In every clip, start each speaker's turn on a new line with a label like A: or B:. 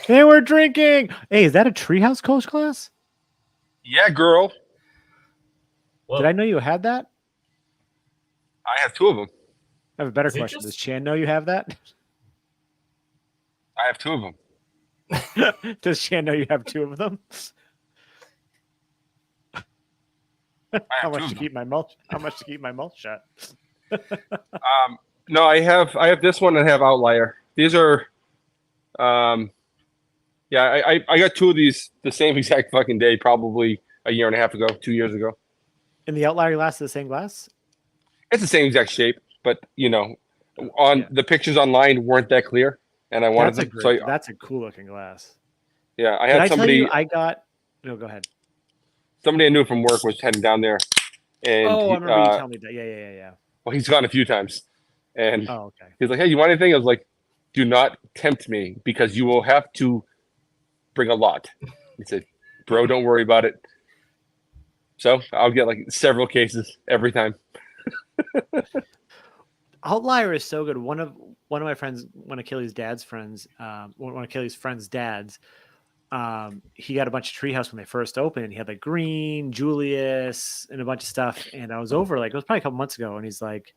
A: They were drinking. Hey, is that a Treehouse Coach class?
B: Yeah, girl.
A: Did I know you had that?
B: I have 2 of them.
A: I have a better question. Does Chan know you have that?
B: I have 2 of them.
A: Does Chan know you have 2 of them? How much to keep my mouth? How much to keep my mouth shut?
B: No, I have this one and I have Outlier. These are, yeah, I got 2 of these the same exact fucking day, probably a year and a half ago, 2 years ago.
A: And the Outlier glass is the same glass?
B: It's the same exact shape, but you know, the pictures online weren't that clear, and I wanted to.
A: That's a cool looking glass.
B: Yeah, I had somebody.
A: I got. No, go ahead.
B: Somebody I knew from work was heading down there, and
A: I remember you telling me that. Yeah.
B: Well, he's gone a few times, and
A: okay.
B: He's like, "Hey, you want anything?" I was like, "Do not tempt me because you will have to bring a lot." He said, "Bro, don't worry about it." So I'll get like several cases every time.
A: Outlier is so good. One of my friends, one of Kelly's dad's friends, one of Kelly's friends' dads, he got a bunch of Treehouse when they first opened, and he had like Green, Julius, and a bunch of stuff. And I was over, like, it was probably a couple months ago, and he's like,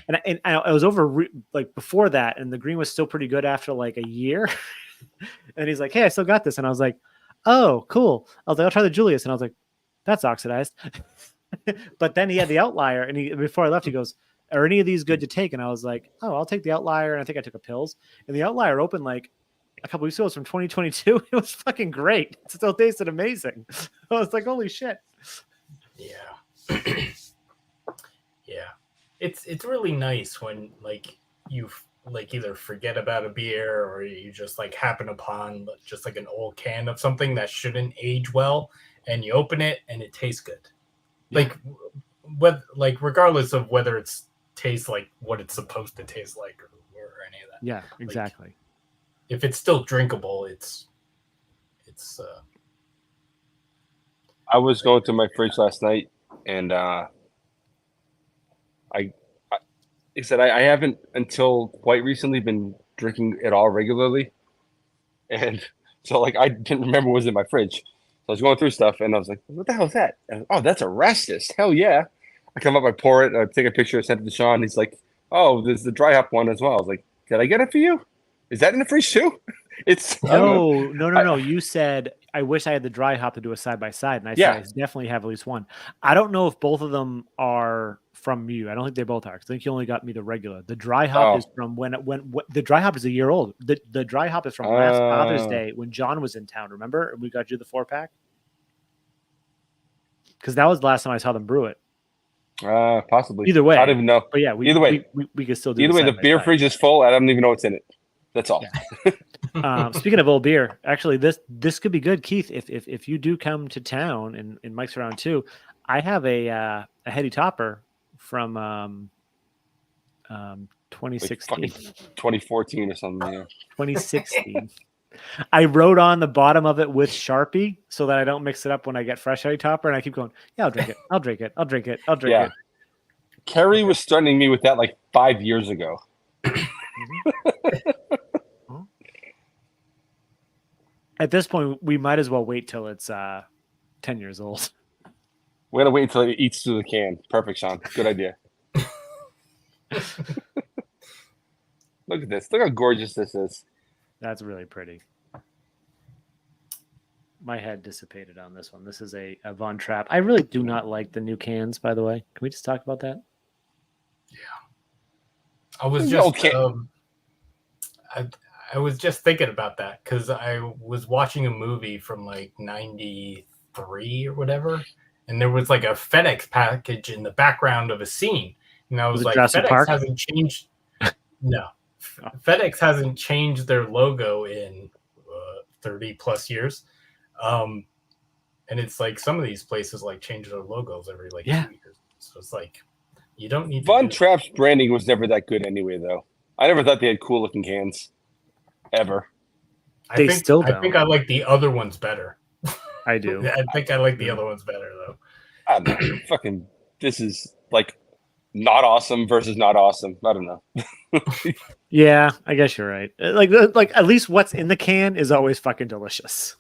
A: and I was over like before that, and the Green was still pretty good after like a year. And he's like, "Hey, I still got this," and I was like, "Oh, cool." I was like, "I'll try the Julius," and I was like, "That's oxidized." But then he had the Outlier, and before I left, he goes, "Are any of these good to take?" And I was like, "Oh, I'll take the Outlier." And I think I took a pills, and the Outlier opened like a couple weeks ago. It was from 2022. It was fucking great. It still tasted amazing. I was like, "Holy shit!"
C: Yeah, yeah. It's really nice when like you like either forget about a beer or you just like happen upon just like an old can of something that shouldn't age well, and you open it and it tastes good. Yeah. Like regardless of whether it's tastes like what it's supposed to taste like or any of that.
A: Yeah, exactly.
C: Like, if it's still drinkable, it's
B: I was going through my fridge last night, and I said I haven't until quite recently been drinking at all regularly, and so like I didn't remember what was in my fridge. So I was going through stuff, and I was like, "What the hell is that?" And, "Oh, that's a Rastus. Hell yeah!" I come up, I pour it, I take a picture, I send it to Sean. He's like, "Oh, there's the dry hop one as well." I was like, "Did I get it for you? Is that in the fridge too?" It's
A: no. You said I wish I had the dry hop to do a side by side, and I said I definitely have at least one. I don't know if both of them are from you. I don't think they both are. I think you only got me the regular. The dry hop is from when the dry hop is a year old. The dry hop is from last Father's Day when John was in town. Remember, and we got you the 4-pack because that was the last time I saw them brew it.
B: Possibly.
A: Either way,
B: I don't even know.
A: But yeah,
B: either way,
A: we could still do.
B: Either way, the beer fridge is full. I don't even know what's in it. That's all.
A: Yeah. Speaking of old beer, actually, this could be good, Keith. If you do come to town and Mike's around too, I have a heady topper from 2016,
B: like 2014 or something. Yeah.
A: 2016. I wrote on the bottom of it with Sharpie so that I don't mix it up when I get fresh heady topper, and I keep going, "Yeah, I'll drink it. I'll drink it. I'll drink it. I'll drink it."
B: Kerry was threatening me with that like 5 years ago.
A: At this point, we might as well wait till it's 10 years old.
B: We're gonna wait until it eats through the can. Perfect, Sean. Good idea. Look at this. Look how gorgeous this is.
A: That's really pretty. My head dissipated on this one. This is a Von Trapp. I really do not like the new cans, by the way. Can we just talk about that?
C: Yeah. I was just I was just thinking about that because I was watching a movie from like 93 or whatever, and there was like a FedEx package in the background of a scene. And I was like, FedEx hasn't changed. No. FedEx hasn't changed their logo in 30 plus years. And it's like some of these places like change their logos every like 2 years. So it's like, you don't need
B: Von Trapp's branding was never that good anyway, though. I never thought they had cool looking cans. Ever.
C: I think I like the other ones better.
A: I do.
C: I think I like the other ones better though.
B: I don't know. Fucking, this is like not awesome versus not awesome. I don't know.
A: Yeah, I guess you're right. Like at least what's in the can is always fucking delicious.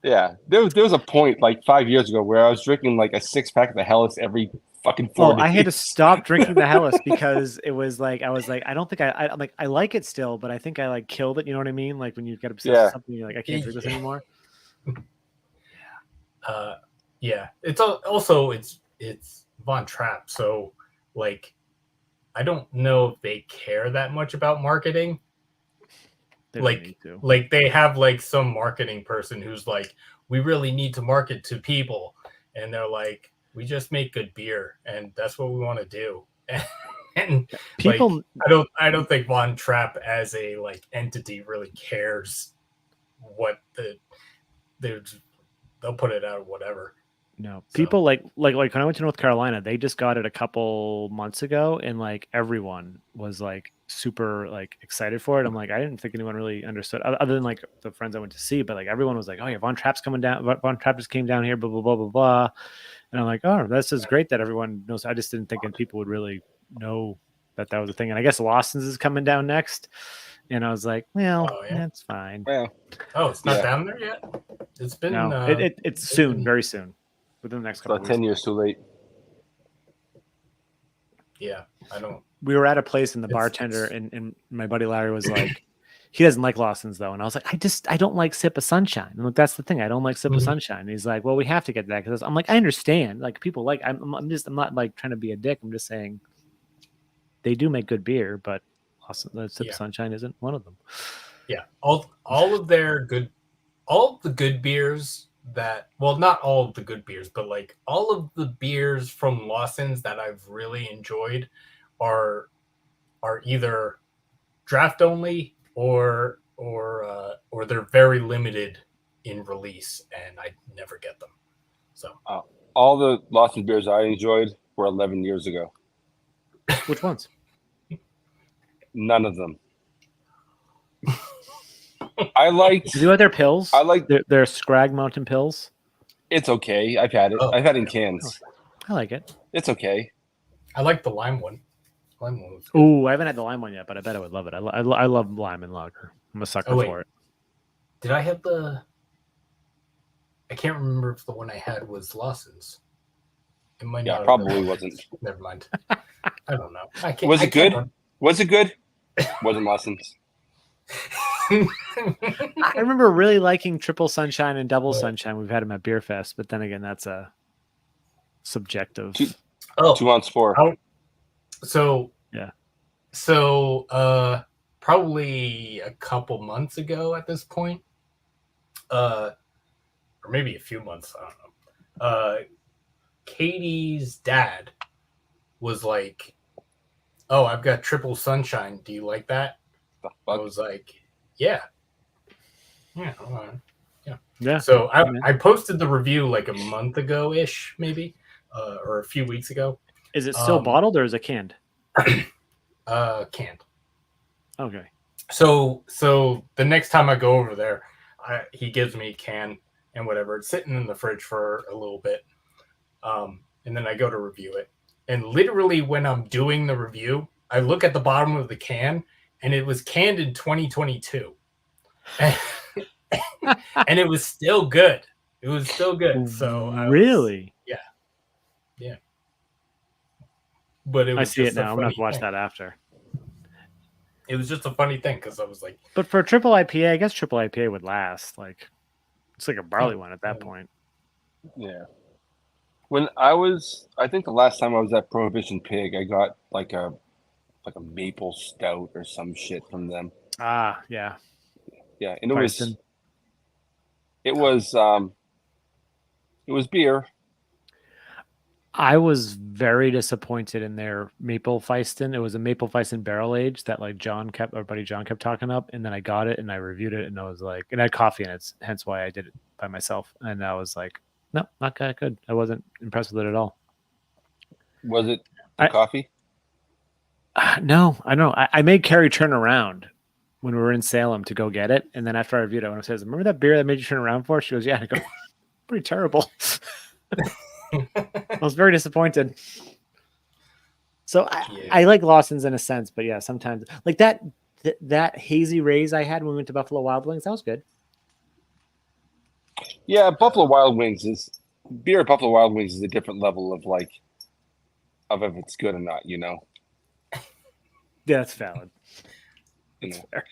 B: Yeah, there was a point like 5 years ago where I was drinking like a 6-pack of the Hellas every fucking 4 days.
A: I had to stop drinking the Hellas because it was like I was like I don't think I'm like I like it still, but I think I like killed it. You know what I mean? Like when you get obsessed with something, you're like I can't drink this anymore.
C: Yeah, it's also it's Von Trapp, so like I don't know if they care that much about marketing. Like they have like some marketing person who's like, we really need to market to people, and they're like, we just make good beer, and that's what we want to do. And people, like, I don't think Von Trapp as a like entity really cares what they'll put it out, whatever.
A: No, people like when I went to North Carolina, they just got it a couple months ago, and like everyone was like super like excited for it. I'm like, I didn't think anyone really understood, other than like the friends I went to see, but like everyone was like, oh yeah, Von Trapp's coming down. Von Trapp just came down here, blah blah blah blah blah. And I'm like, oh, this is great that everyone knows. I just didn't think people would really know that was a thing. And I guess Lawson's is coming down next. And I was like, well, that's fine.
B: Well,
C: it's not down there yet. It's been
A: it's soon, very soon. Within the next couple of weeks.
B: 10 years too late.
C: Yeah, I don't.
A: We were at a place and the bartender and my buddy Larry was like, he doesn't like Lawson's though. And I was like, I don't like Sip of Sunshine. And like, that's the thing. I don't like Sip of Sunshine. And he's like, well, we have to get that. Cause I'm like, I understand. Like people like, I'm not like trying to be a dick. I'm just saying they do make good beer, but Sip of Sunshine isn't one of them.
C: Yeah. All of the good beers not all of the good beers, but like all of the beers from Lawson's that I've really enjoyed are either draft only or they're very limited in release, and I never get them. So
B: all the Lawson beers I enjoyed were 11 years ago.
A: Which ones?
B: None of them. I liked.
A: Did you like their pills?
B: I like
A: their Scrag Mountain pills. It's
B: okay. I've had it. I've had it in cans.
A: I like it.
B: It's okay.
C: I like the lime one.
A: Oh, I haven't had the lime one yet, but I bet I would love it. I love lime and lager. I'm a sucker for it.
C: Did I have the? I can't remember if the one I had was Lawson's. It might not.
B: Probably wasn't.
C: Never mind. I don't know.
B: Was it good? Was it good? Wasn't Lawson's.
A: I remember really liking Triple Sunshine and Double Sunshine. We've had them at Beer Fest, but then again, that's a subjective.
B: 2 ounce 4.
C: So probably a couple months ago at this point, or maybe a few months. I don't know. Katie's dad was like, "Oh, I've got Triple Sunshine. Do you like that?" I was like, yeah. So I posted the review like a month ago ish, maybe, or a few weeks ago.
A: Is it still bottled or is it canned?
C: Canned. Okay. So the next time I go over there, he gives me a can and whatever. It's sitting in the fridge for a little bit, and then I go to review it. And literally, when I'm doing the review, I look at the bottom of the can. And it was canned in 2022. And it was still good. It was still good. So
A: really?
C: Yeah. But I
A: see it now. I'm going to have to watch that after.
C: It was just a funny thing because I was like...
A: But for a triple IPA, I guess triple IPA would last. Like, it's like a barley one at that point.
B: Yeah. When I think the last time I was at Prohibition Pig, I got like a maple stout or some shit from them.
A: Yeah,
B: and it was beer.
A: I was very disappointed in their maple Feisten. It was a maple Feisten barrel age that like our buddy John kept talking up, and then I got it and I reviewed it and I was like, and I had coffee in it, hence why I did it by myself. And I was like, no, not that good. I wasn't impressed with it at all.
B: Was it coffee?
A: No, I don't know. I made Carrie turn around when we were in Salem to go get it. And then after I reviewed it, when I says, remember that beer that made you turn around for? She goes, yeah. And I go, pretty terrible. I was very disappointed. So I like Lawson's in a sense, but yeah, sometimes like that hazy rays I had when we went to Buffalo Wild Wings, that was good.
B: Yeah, Buffalo Wild Wings is beer at Buffalo Wild Wings is a different level of like of if it's good or not, you know.
A: Yeah, that's valid.
B: You
A: That's
B: know.
A: fair.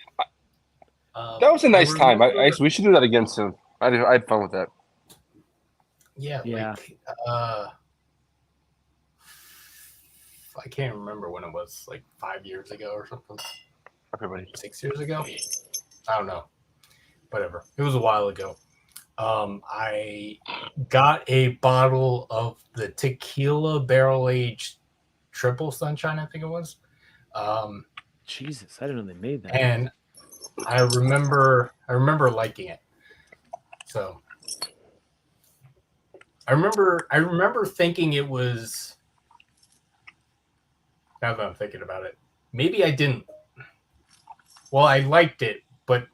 B: That was a nice time.
C: remember-
B: We should do that again soon. I had fun with that.
C: Yeah. Like, I can't remember when it was, like 5 years ago or something.
B: Everybody.
C: 6 years ago? I don't know. Whatever. It was a while ago. I got a bottle of the tequila barrel aged triple sunshine, I think it was.
A: Jesus, I didn't know they made that.
C: And I remember liking it. So I remember thinking it was, now that I'm thinking about it, maybe I didn't. Well, I liked it, but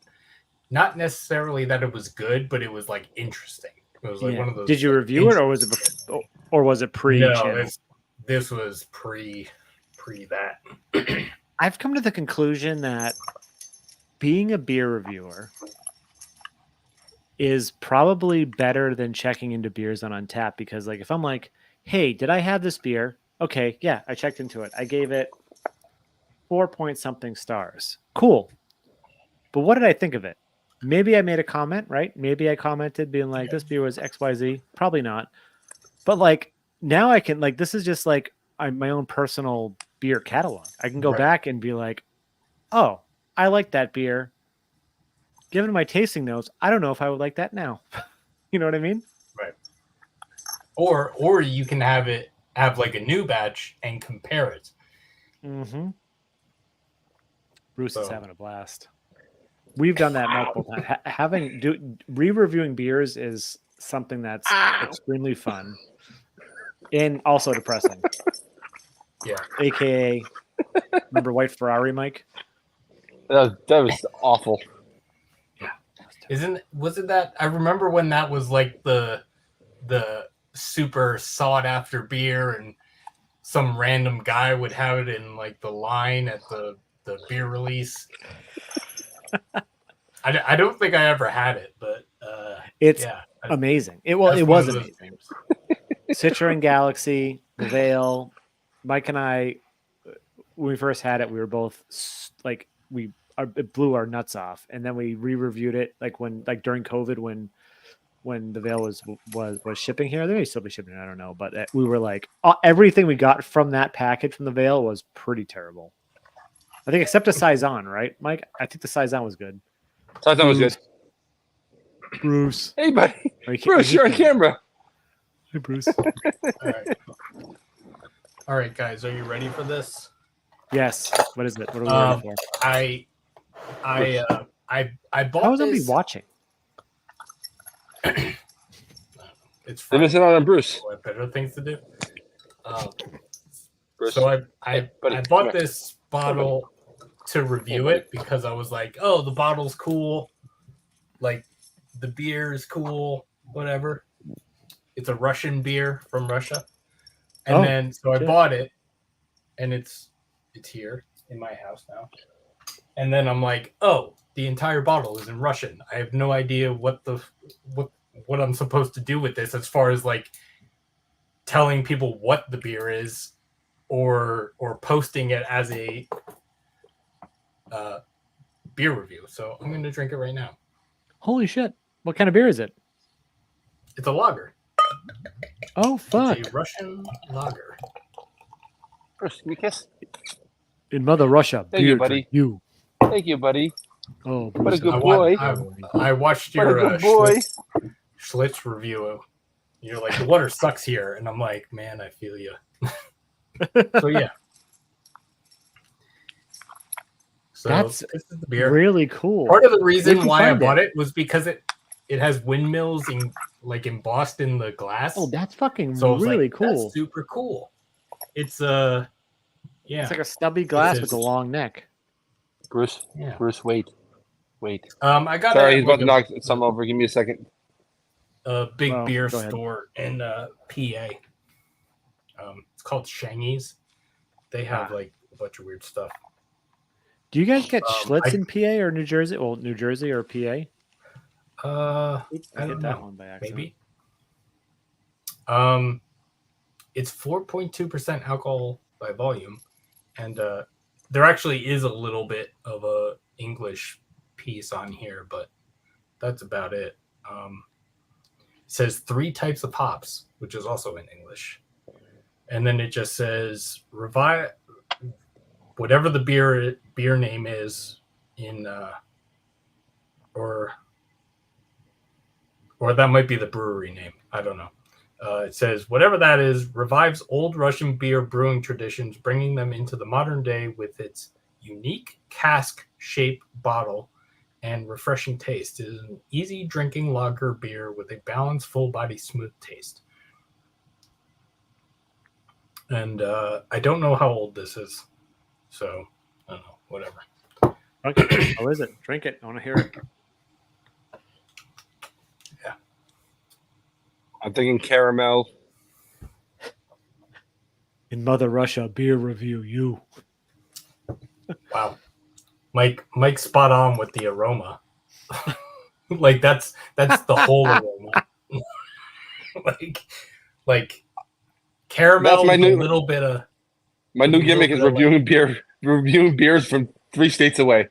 C: not necessarily that it was good, but it was like interesting. It was like one of those.
A: Did you review it, or was it pre?
C: No, this was pre that.
A: I've come to the conclusion that being a beer reviewer is probably better than checking into beers on Untappd, because like if I'm like, hey, did I have this beer? Okay, yeah, I checked into it. I gave it 4 point something stars. Cool. But what did I think of it? Maybe I made a comment, right? Maybe I commented being like, this beer was XYZ. Probably not. But like now I can, like, this is just like my own personal beer catalog. I can go back and be like, oh, I like that beer. Given my tasting notes, I don't know if I would like that now. You know what I mean?
C: Right. Or you can have like a new batch and compare it.
A: Mm-hmm. Bruce is having a blast. We've done that multiple times. Re-reviewing beers is something that's extremely fun and also depressing.
C: Yeah.
A: AKA, remember White Ferrari, Mike?
B: That was awful.
C: Yeah. Wasn't that? I remember when that was like the super sought after beer, and some random guy would have it in like the line at the beer release. I don't think I ever had it, but
A: it's amazing. It was amazing. Citra and Galaxy, the Veil, Mike and I, when we first had it, we were both like it blew our nuts off, and then we re-reviewed it like during COVID when the Veil was shipping here. They may still be shipping, I don't know, but we were like everything we got from that package from the Veil was pretty terrible. I think except a Saison, right, Mike? I think the Saison was good.
B: Saison was good.
A: Bruce.
B: Hey, buddy. Bruce, you're on camera.
A: Hey, Bruce.
C: All right, guys, are you ready for this?
A: Yes. What is it? What are we ready for?
C: I bought.
A: How is somebody watching?
C: It's
B: they're missing out on Bruce.
C: I have better things to do.
B: Bruce.
C: So I bought this bottle to review it because I was like, oh, the bottle's cool, like the beer is cool, whatever. It's a Russian beer from Russia, and then I bought it, and it's here in my house now. And then I'm like, oh, the entire bottle is in Russian. I have no idea what I'm supposed to do with this as far as like telling people what the beer is or posting it as a beer review. So I'm going to drink it right now.
A: Holy shit. What kind of beer is it?
C: It's a lager.
A: Oh, fuck.
C: It's a Russian lager.
B: Bruce, give me a kiss.
A: In Mother Russia.
B: Thank you, buddy. Thank you, buddy.
A: Oh, Bruce.
B: What a good boy.
C: I watched your Schlitz review. You're like, the water sucks here. And I'm like, man, I feel you. So, yeah. So
A: that's
C: this is the beer.
A: Really cool.
C: Part of the reason why I bought it was because it has windmills embossed in the glass.
A: Oh, that's fucking really cool.
C: That's super cool. It's
A: it's like a stubby glass with a long neck.
B: Bruce, wait.
C: I got.
B: Sorry, he's about to knock something over. Give me a second.
C: A big beer store in PA. It's called Shangy's, they have like a bunch of weird stuff.
A: Do you guys get Schlitz in PA or New Jersey? Well, New Jersey or PA?
C: Oops, I
A: hit
C: don't
A: that
C: know.
A: one by accident.
C: Maybe. It's 4.2% alcohol by volume, and there actually is a little bit of a English piece on here, but that's about it. It says 3 types of hops, which is also in English, and then it just says revive whatever the beer name is in or that might be the brewery name. I don't know. It says, whatever that is, revives old Russian beer brewing traditions, bringing them into the modern day with its unique cask-shaped bottle and refreshing taste. It is an easy drinking lager beer with a balanced, full-body, smooth taste. And I don't know how old this is, so I don't know, whatever.
A: Okay, how is it? Drink it. I want to hear it.
C: Yeah.
B: I'm thinking caramel.
A: In Mother Russia, beer review, you.
C: Wow. Mike's spot on with the aroma. Like that's the whole aroma. like caramel,
B: That's
C: a little bit of
B: my new gimmick is reviewing beers from 3 states away.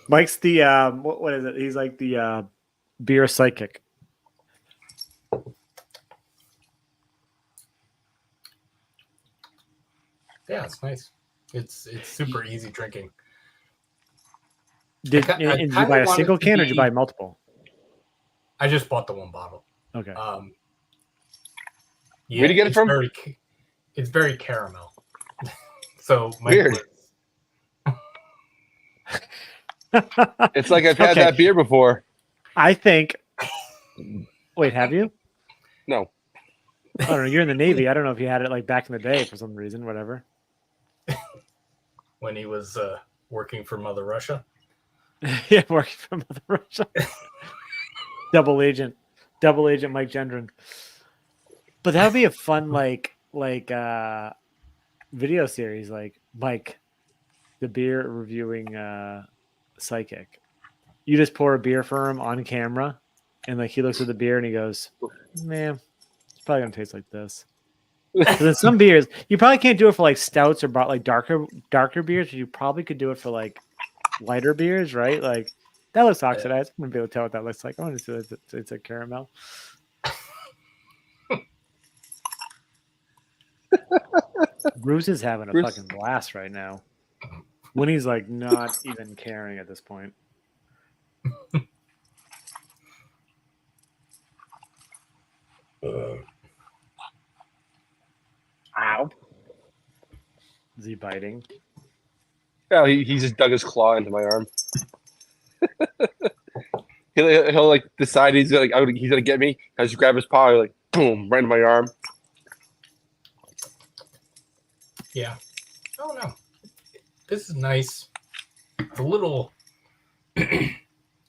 A: Mike's the what is it? He's like the beer psychic.
C: Yeah, it's nice. It's super easy drinking.
A: Did you buy a single can or did you buy multiple?
C: I just bought the one bottle.
A: Okay.
C: Yeah,
B: where'd you get it from?
C: It's very caramel. So
B: weird. It's like I've had that beer before.
A: I think. Wait, have you?
B: No.
A: I don't know. You're in the Navy. I don't know if you had it like back in the day for some reason. Whatever.
C: When he was working for Mother Russia.
A: Yeah, working for Mother Russia. Double agent Mike Gendron. But that would be a fun video series, like Mike, the beer reviewing psychic. You just pour a beer for him on camera, and like he looks at the beer and he goes, "Man, it's probably gonna taste like this." Then some beers you probably can't do it for like stouts or like darker beers, but you probably could do it for like lighter beers, right? Like that looks oxidized. I'm gonna be able to tell what that looks like. I want to see it's a caramel. Bruce is having a fucking blast right now. Winnie's like not even caring at this point. Ow. Is he biting?
B: Yeah, he just dug his claw into my arm. he'll like decide he's gonna get me. I just grab his paw, like boom, right in my arm.
C: Yeah. Oh no. This is nice. It's a little I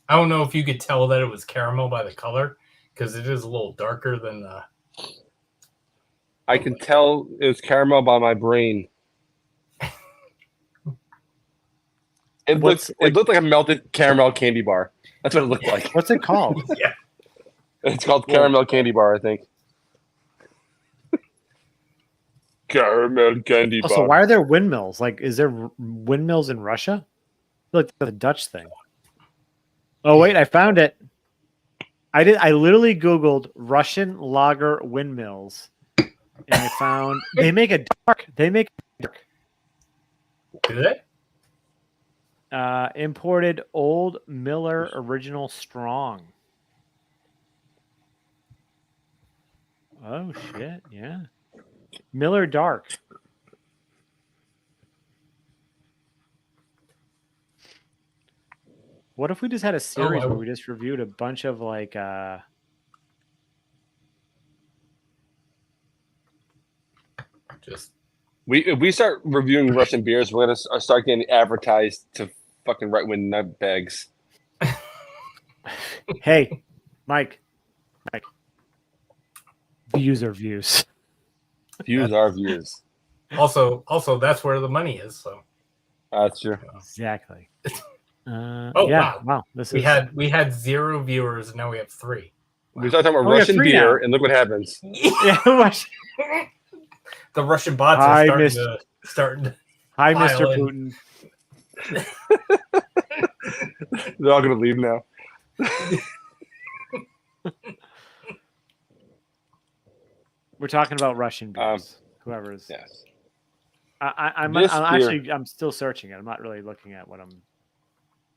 C: don't know if you could tell that it was caramel by the color, because it is a little darker than
B: I can tell it was caramel by my brain. It looked like a melted caramel candy bar. That's what it looked like.
A: What's it called?
C: Yeah.
B: It's called caramel candy bar, I think. Caramel candy bar.
A: So why are there windmills? Like, is there windmills in Russia? I feel like that's a Dutch thing. Oh wait, I found it. I literally Googled Russian lager windmills, and I found they make a dark. They make a dark.
C: Do they?
A: Imported Old Miller Original Strong. Oh shit! Yeah, Miller Dark. What if we just had a series where we just reviewed a bunch of like
C: just
B: if we start reviewing Russian beers, we're gonna start getting advertised to fucking right-wing nutbags.
A: Hey, Mike. Views are views.
B: Views are views.
C: Also, that's where the money is. So
B: That's true.
A: Exactly.
C: Oh,
A: yeah,
C: wow.
A: This
C: we
A: is
C: had 0 viewers, and now we have 3.
B: We started talking about
A: Oh, we have
B: Russian
A: 3
B: beer,
A: now.
B: and look what happens.
A: yeah.
C: The Russian bots
A: Hi,
C: are starting to
A: Hi,
C: pile
A: Mr.
C: in.
A: Putin.
B: They're all gonna leave now.
A: We're talking about Russian beers. Whoever's.
B: Yes.
A: I'm still searching it. I'm not really looking at what I'm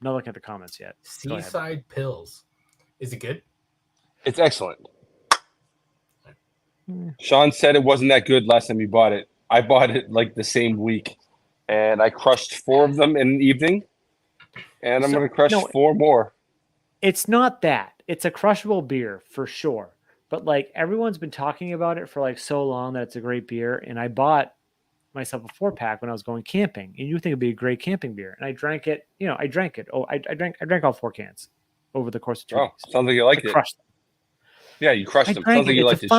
A: not looking at the comments yet.
C: Seaside Pills. Is it good?
B: It's excellent. Sean said it wasn't that good last time he bought it. I bought it like the same week, and I crushed 4 of them in an evening, and I'm going to crush 4 more.
A: It's not that. It's a crushable beer for sure. But like everyone's been talking about it for like so long that it's a great beer, and I bought myself a 4-pack when I was going camping, and you think it'd be a great camping beer, and I drank it. I drank it. I drank all 4 cans over the course of 2 days.
B: Sounds like you liked it.
A: Crushed them.
B: Yeah, you crushed them. Sounds like you liked it.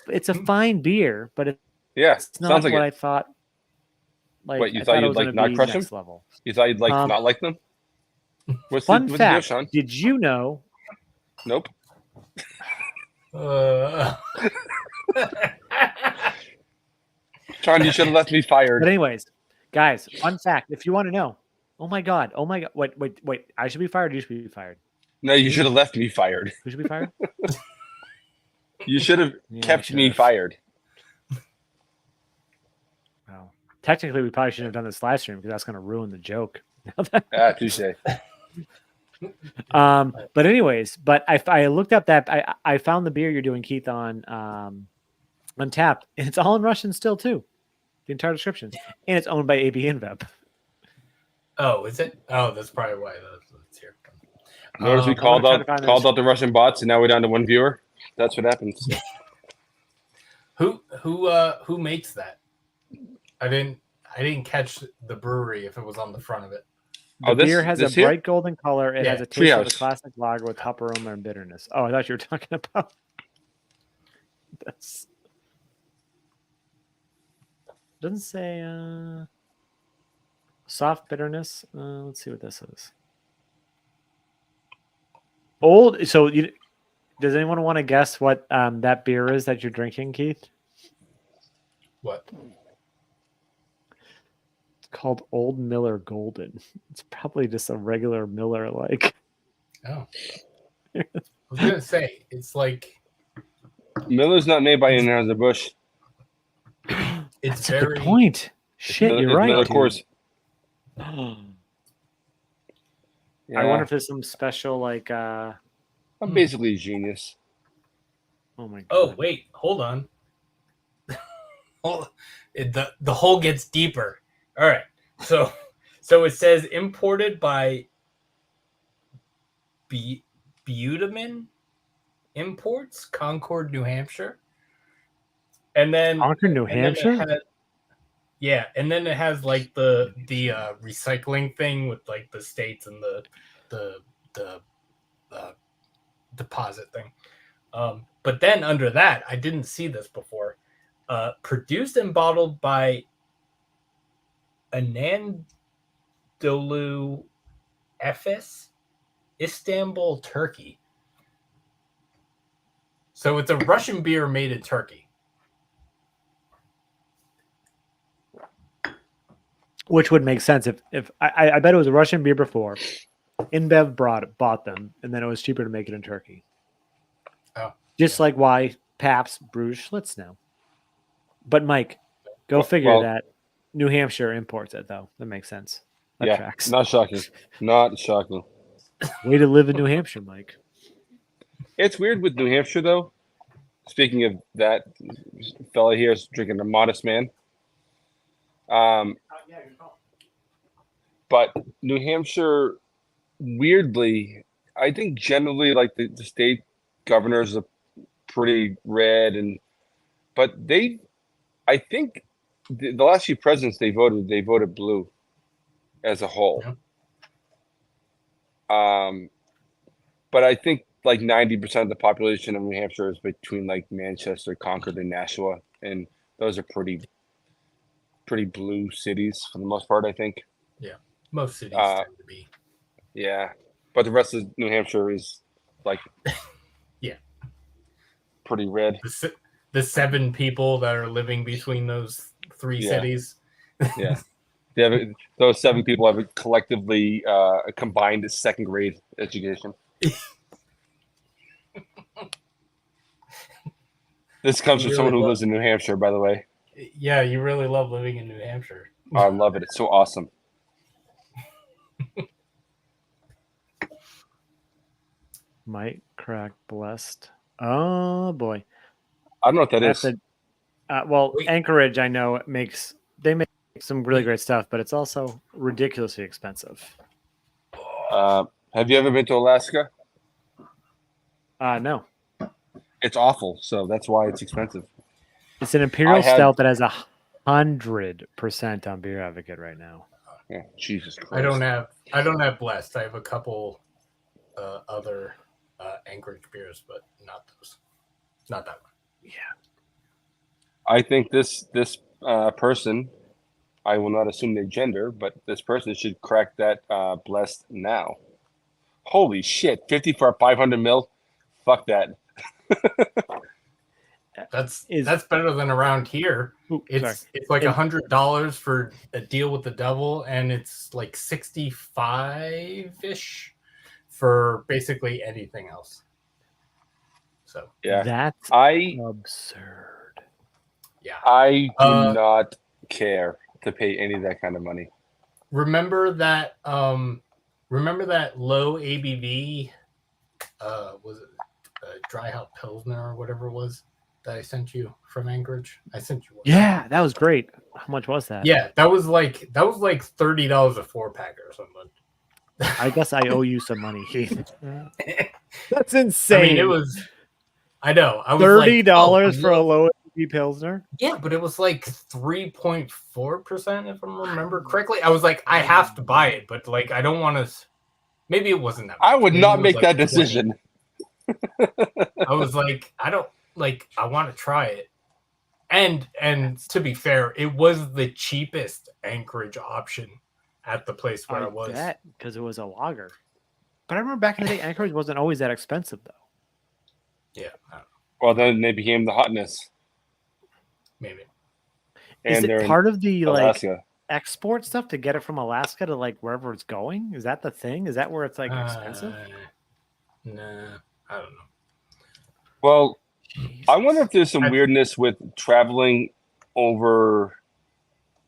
A: It's a fine beer, but it's not what I thought. Like,
B: what, you thought you'd like not crush them?
A: Level.
B: You thought you'd like not like them?
A: Fun fact: did you know?
B: Nope. Sean, you should have left me fired.
A: But anyways, guys, fun fact: if you want to know, oh my god, wait, I should be fired. You should be fired.
B: No, you should have left me fired.
A: Who should be fired?
B: You should have kept me fired.
A: Well, technically, we probably shouldn't have done this live stream because that's going to ruin the joke.
B: Touche.
A: But anyways, I looked up that I found the beer you're doing, Keith, on Untapped, and it's all in Russian still too. The entire description, and it's owned by AB InBev.
C: Oh, is it? Oh, that's probably why that's here.
B: Notice we called out the Russian bots, and now we're down to 1 viewer. That's what happens.
C: Who makes that? I didn't catch the brewery if it was on the front of it.
A: The beer has a bright golden color. It has a taste of a classic lager with hop aroma and bitterness. Oh, I thought you were talking about this. Doesn't say soft bitterness. Let's see what this is. Old. So, does anyone want to guess what that beer is that you're drinking, Keith?
C: What?
A: It's called Old Miller Golden. It's probably just a regular Miller, like.
C: Oh. I was gonna say it's like
B: Miller's not made by Anheuser-Busch.
C: It's
A: That's a good point. Shit, you're right.
B: Of course.
A: I wonder if there's some special like.
B: I'm basically a genius.
A: Oh my god.
C: Oh wait, hold on. The hole gets deeper. All right, so it says imported by Budaman Imports, Concord, New Hampshire. And then
A: Concord, New Hampshire.
C: And then it has like the recycling thing with like the states and the deposit thing. But then under that, I didn't see this before. Produced and bottled by Anadolu Efes, Istanbul, Turkey. So it's a Russian beer made in Turkey.
A: Which would make sense if I bet it was a Russian beer before. InBev bought them, and then it was cheaper to make it in Turkey.
C: Oh,
A: just like why Pabst brews Schlitz now. But Mike, go figure that New Hampshire imports it though. That makes sense. That tracks.
B: Not shocking. Not shocking.
A: Way to live in New Hampshire, Mike.
B: It's weird with New Hampshire though. Speaking of that fella here is drinking a Modest Man. But New Hampshire, weirdly, I think generally like the state governors are pretty red, but I think the last few presidents they voted blue as a whole.
C: Yeah.
B: But I think like 90% of the population of New Hampshire is between like Manchester, Concord, and Nashua, and those are pretty blue cities for the most part, I think.
C: Yeah, most cities tend to be.
B: Yeah, but the rest of New Hampshire is like,
C: yeah,
B: pretty red.
C: The 7 people that are living between those 3 cities.
B: Yeah, those 7 people have collectively combined second grade education. This comes from someone who lives in New Hampshire, by the way.
C: Yeah, you really love living in New Hampshire.
B: I love it. It's so awesome.
A: Might crack blessed. Oh boy.
B: I don't know what that is.
A: Well, Anchorage, I know they make some really great stuff, but it's also ridiculously expensive.
B: Have you ever been to Alaska?
A: No.
B: It's awful, so that's why it's expensive.
A: It's an Imperial Stout that has 100% on Beer Advocate right now.
B: Yeah, Jesus Christ.
C: I don't have Blessed. I have a couple other Anchorage beers, but not those. Not that one.
A: Yeah.
B: I think this person, I will not assume their gender, but this person should crack that Blessed now. Holy shit! 50 for a 500 mil. Fuck that.
C: That's better than around here. It's like $100 for a deal with the devil, and it's like 65-ish for basically anything else. So
A: yeah, that's absurd.
C: Yeah,
B: I do not care to pay any of that kind of money.
C: Remember that low ABV? Was it Dry Hop Pilsner or whatever it was that I sent you from Anchorage? I sent you one.
A: Yeah, that was great. How much was that?
C: Yeah, that was like $30 a 4-pack or something.
A: I guess I owe you some money, Keith. That's insane.
C: I mean, it was. I know. I was
A: $30 for a low ABV Pilsner.
C: Yeah, but it was like 3.4%, if I remember correctly. I was like, I have to buy it, but like, I don't want to. Maybe it wasn't that much.
B: I would not make that decision.
C: I was like, I want to try it. And to be fair, it was the cheapest Anchorage option at the place where I was.
A: Because it was a lager. But I remember back in the day, Anchorage wasn't always that expensive, though.
C: Yeah.
B: Well, then they became the hotness.
C: Maybe.
A: And is it part of the Alaska export stuff to get it from Alaska to like wherever it's going? Is that the thing? Is that where it's like expensive?
C: Nah, I don't know.
B: Well, Jesus. I wonder if there's some weirdness with traveling over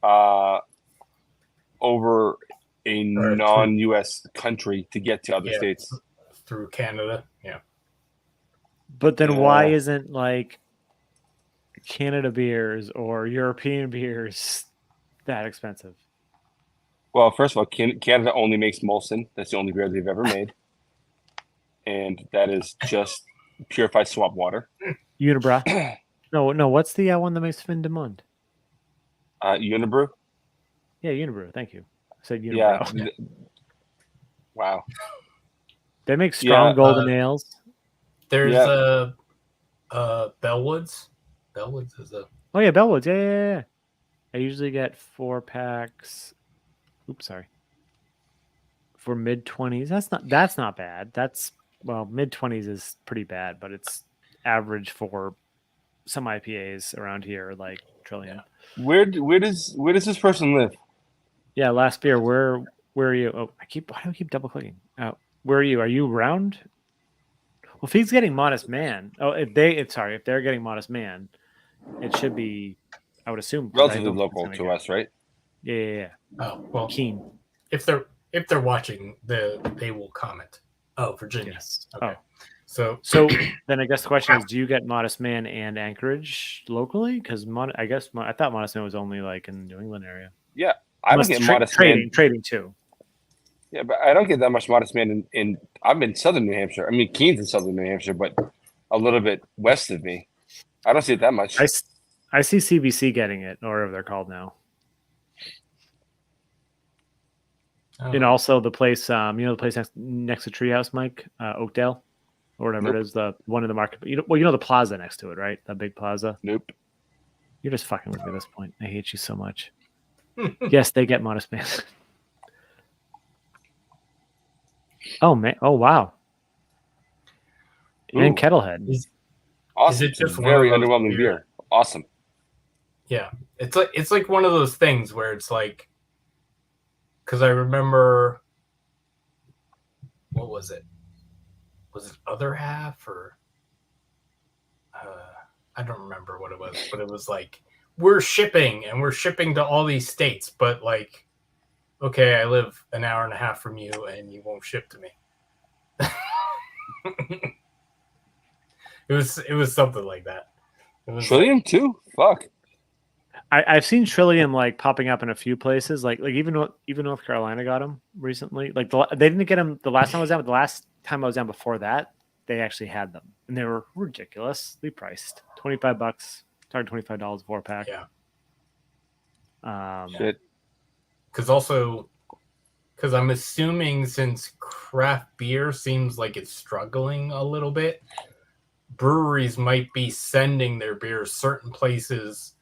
B: a non-US country to get to other states.
C: Through Canada, yeah.
A: But then why isn't like Canada beers or European beers that expensive?
B: Well, first of all, Canada only makes Molson. That's the only beer they've ever made. And that is just purified swamp water.
A: Unibrow. No. What's the one that makes Fin de Monde?
B: Unibrew.
A: Yeah, Unibrew. Thank you. I said Unibrow.
B: Yeah. Wow.
A: They make strong golden ales.
C: There's Bellwoods. Bellwoods is a.
A: Oh yeah, Bellwoods. Yeah. I usually get 4-packs. Oops, sorry. For mid-20s. That's not bad. Mid-20s is pretty bad, but it's average for some IPAs around here, like Trillium.
B: Where does this person live?
A: Yeah, last beer. Where are you? Oh, why do I keep double clicking? Where are you? Are you around? Well, if he's getting Modest Man, if they're getting Modest Man, it should be, I would assume,
B: relatively local to us, right?
A: Yeah.
C: Oh well,
A: Keen.
C: If they're watching, they will comment. Oh, Virginia.
A: Yes.
C: Okay.
A: Oh.
C: So
A: then I guess the question is, do you get Modest Man and Anchorage locally? Because I thought Modest Man was only like in the New England area.
B: Yeah, I don't get Modest Man
A: trading too.
B: Yeah, but I don't get that much Modest Man in I'm in southern New Hampshire. I mean, Keene's in southern New Hampshire, but a little bit west of me. I don't see it that much.
A: I see CBC getting it, or whatever they're called now. And also the place, the place next to Treehouse, Mike, Oakdale or whatever
B: Nope.
A: it is, the one in the market. Well, you know the plaza next to it, right? That big plaza.
B: Nope.
A: You're just fucking with me at this point. I hate you so much. Yes, they get Modest Man. Oh man! Oh wow! And
B: Ooh.
A: Kettlehead.
B: Awesome.
C: Is it just
B: very
C: one of those
B: underwhelming beer? Awesome.
C: Yeah, it's like one of those things where it's like, because I remember, what was it? Was it Other Half or I don't remember what it was, but it was like, we're shipping to all these states, but like, okay, I live an hour and a half from you and you won't ship to me. It was something like that. It was
B: Trillium too? Fuck.
A: I've seen Trillium like popping up in a few places. Like even North Carolina got them recently. Like they didn't get them the last time I was down, but the last time I was down before that, they actually had them, and they were ridiculously priced. $25, target $25 a 4-pack.
C: Yeah.
B: Shit.
C: Because I'm assuming since craft beer seems like it's struggling a little bit, breweries might be sending their beers certain places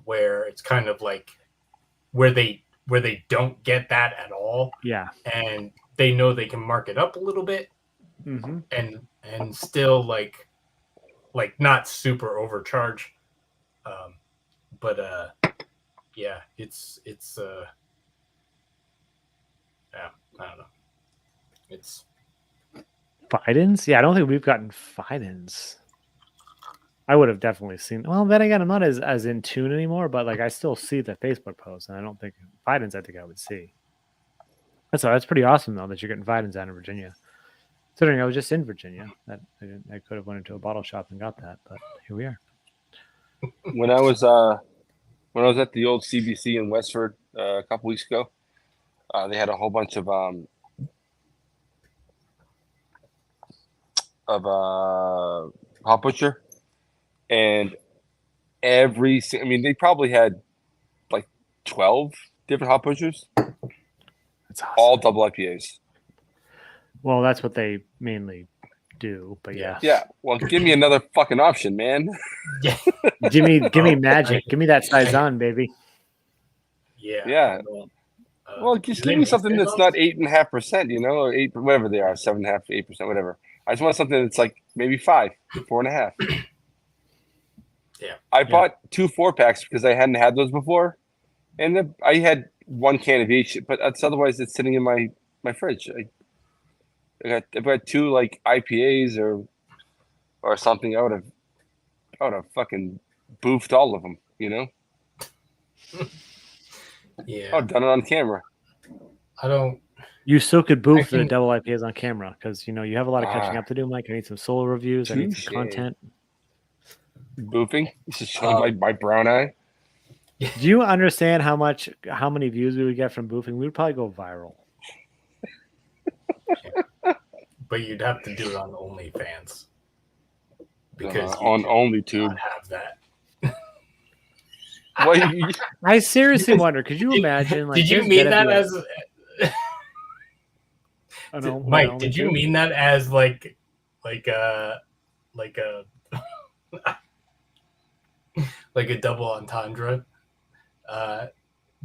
C: where it's kind of like where they don't get that at all.
A: Yeah.
C: And they know they can mark it up a little bit and still like not super overcharge. But yeah, it's yeah, I don't know. It's
A: Fidens? Yeah, I don't think we've gotten Fidens. I would have definitely seen. Well, then again, I'm not as in tune anymore, but like I still see the Facebook posts, and I don't think Fidens. I think I would see. That's pretty awesome though that you're getting Fidens out in Virginia. Considering I was just in Virginia, that I could have went into a bottle shop and got that, but here we are.
B: When I was at the old CBC in Westford a couple weeks ago, they had a whole bunch of Hot Butcher, and they probably had like 12 different Hot Butchers,
A: That's awesome.
B: all double IPAs.
A: Well, that's what they mainly do, but yeah.
B: Yeah. Well, give me another fucking option, man.
C: yeah.
A: Give me magic. Give me that Saison, baby.
C: Yeah.
B: Yeah. Well, just give me something that's not 8.5%, or 8, whatever they are, 7.5, 8%, whatever. I just want something that's like maybe 5, 4.5.
C: Yeah.
B: I bought 2 4-packs because I hadn't had those before, and I had 1 can of each, but otherwise it's sitting in my fridge. I've got 2 like IPAs or something. I would have fucking boofed all of them,
C: Yeah.
B: Oh, done it on camera.
C: I don't.
A: You still could boof the double IPAs on camera because you have a lot of catching
B: Ah.
A: up to do, Mike. I need some solo reviews. I need
B: Touche.
A: some content.
B: Boofing. This is showing my brown eye.
A: Do you understand how many views we would get from boofing? We would probably go viral.
C: But you'd have to do it on OnlyFans because
B: on OnlyTube.
C: not have that.
B: Well,
A: I seriously wonder. Could you imagine? Like,
C: did you mean that as? Mike, did you mean that as like a like a double entendre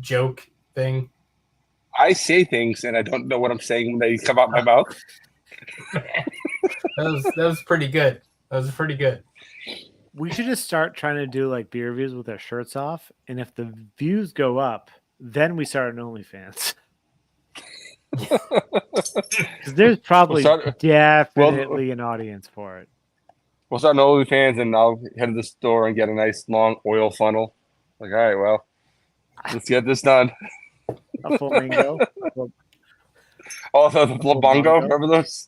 C: joke thing?
B: I say things and I don't know what I'm saying when they come out my mouth.
C: that was pretty good. That was pretty good.
A: We should just start trying to do like beer reviews with our shirts off, and if the views go up, then we start an OnlyFans. Because there's probably definitely an audience for it.
B: We'll start an OnlyFans, and I'll head to the store and get a nice long oil funnel. Like, all right, well, let's get this done.
A: A flamingo.
B: Also, the Blabongo, remember those?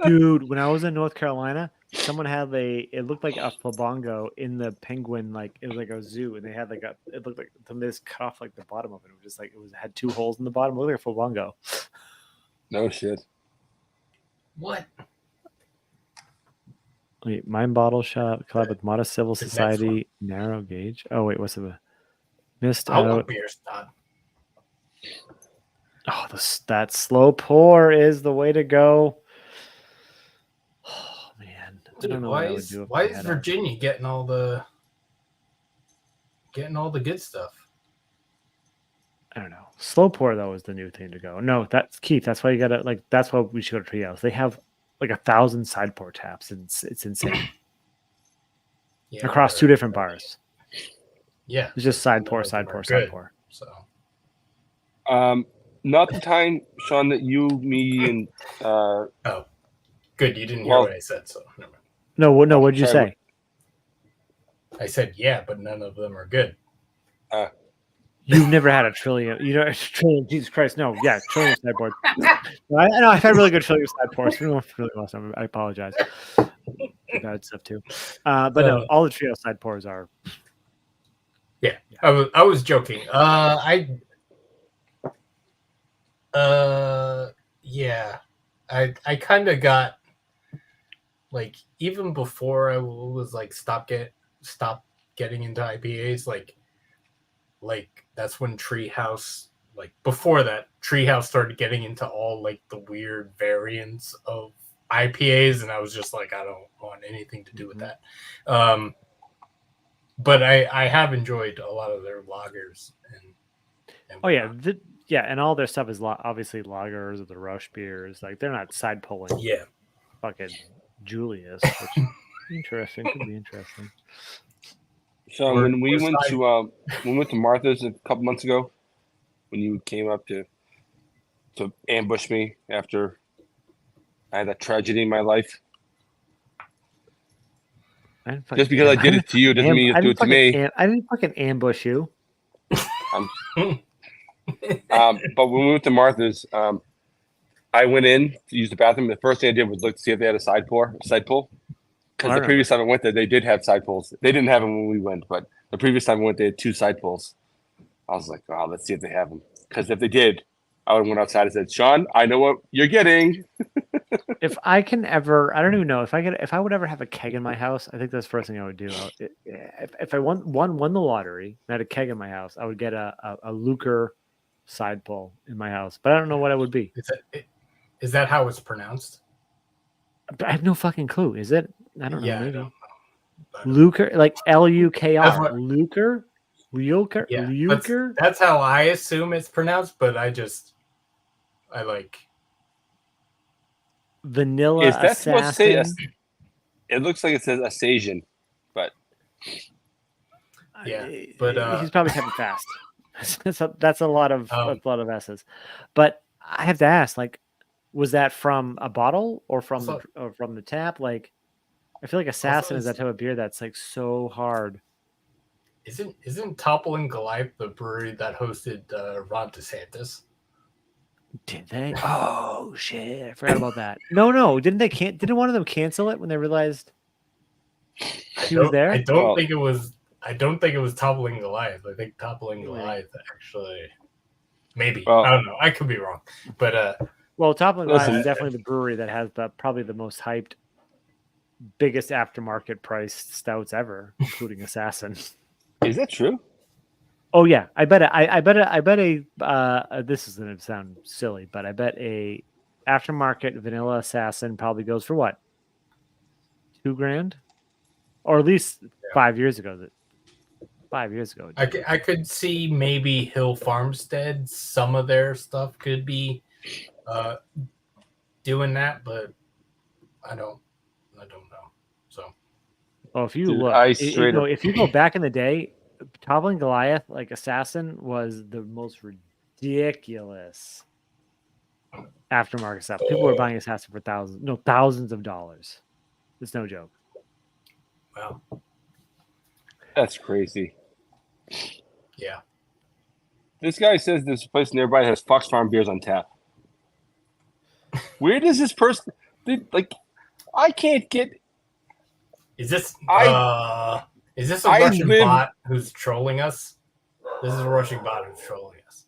A: Dude, when I was in North Carolina, someone had it looked like a Flabongo in the penguin, like it was like a zoo, and they had it looked like somebody just cut off like the bottom of it. It was just like it had 2 holes in the bottom. It looked like a Flabongo.
B: No shit.
C: What?
A: Wait, Mind Bottle Shop collab with Modest Civil Society, Narrow Gauge. Oh wait, what's the missed out?
C: Beer's done.
A: Oh, that slow pour is the way to go. Oh I don't know what I would do.
C: Why is Virginia getting all the good stuff?
A: I don't know. Slow pour though is the new thing to go. No, that's Keith. That's why you gotta like. That's why we should go to Treehouse. They have like 1,000 side pour taps. It's insane.
C: Yeah,
A: Across 2 different bars.
C: Yeah,
A: It's just side pour, side pour, side pour.
C: So,
B: not the time, Sean, that you, me, and
C: oh, good. You didn't hear what I said, so never mind.
A: No, what'd you say?
C: I said yeah, but none of them are good.
A: You've never had a trillion. You know, a trillion. Jesus Christ, no. Yeah, trillion side pours. I know I've had really good trillion side pours. Really last time. I apologize. Bad stuff too. But no, all the trio side pours are.
C: Yeah, I was joking. Yeah, I kind of got like even before I was like stop getting into IPAs, like that's when Treehouse, like before that, Treehouse started getting into all like the weird variants of IPAs, and I was just like, I don't want anything to do with that. But I have enjoyed a lot of their lagers and
A: oh yeah, and all their stuff is obviously lagers or the Rush beers. Like they're not side pulling.
C: Yeah,
A: fucking Julius. Which interesting. Could be interesting.
B: So when we went to Martha's a couple months ago, when you came up to ambush me after I had that tragedy in my life. Just because I did it to you doesn't mean you do it to me.
A: I didn't fucking ambush you.
B: But when we went to Martha's, I went in to use the bathroom. The first thing I did was look to see if they had a side pull. Because the previous time I went there, they did have side pulls. They didn't have them when we went, but the previous time I went, they had 2 side pulls. I was like, oh, let's see if they have them. Because if they did, I would have went outside and said, Sean, I know what you're getting.
A: If I can ever, I don't even know if I would ever have a keg in my house. I think that's the first thing I would do. If I won the lottery and had a keg in my house, I would get a Luker side pull in my house. But I don't know what it would be.
C: Is that how it's pronounced?
A: I have no fucking clue. Is it? I don't know.
C: Yeah,
A: maybe.
C: I don't know.
A: Luker, like Lukr, Luker,
C: Yeah,
A: Luker.
C: That's how I assume it's pronounced. But I like
A: Vanilla
B: Is that
A: Assassin.
B: supposed to say it looks like it says Assasian, but
C: yeah, but
A: he's probably typing fast. That's a lot of S's. But I have to ask, like, was that from a bottle or from the tap? Like, I feel like Assassin is that type of beer that's like so hard.
C: Isn't Toppling Goliath the brewery that hosted Ron DeSantis?
A: Did they? Oh shit! I forgot about that. No, didn't they? Didn't one of them cancel it when they realized he was there?
C: I don't think it was Toppling Goliath. I think Toppling Goliath actually, maybe. I don't know. I could be wrong, but
A: Toppling Goliath is definitely the brewery that has probably the most hyped, biggest aftermarket priced stouts ever, including Assassin.
B: Is that true?
A: Oh yeah, I bet this is going to sound silly, but I bet a aftermarket vanilla Assassin probably goes for what? $2,000, or at least 5 years ago. 5 years ago,
C: I could see maybe Hill Farmstead. Some of their stuff could be doing that, but I don't know. So,
A: well, if you if you go back in the day, Toppling Goliath, like Assassin, was the most ridiculous aftermarket stuff. People were buying Assassin for thousands of dollars. It's no joke.
C: Wow,
B: that's crazy.
C: Yeah.
B: This guy says there's a place nearby that has Fox Farm beers on tap. Where does this person like? I can't get.
C: Is this a Russian bot who's trolling us? This is a Russian bot who's trolling us.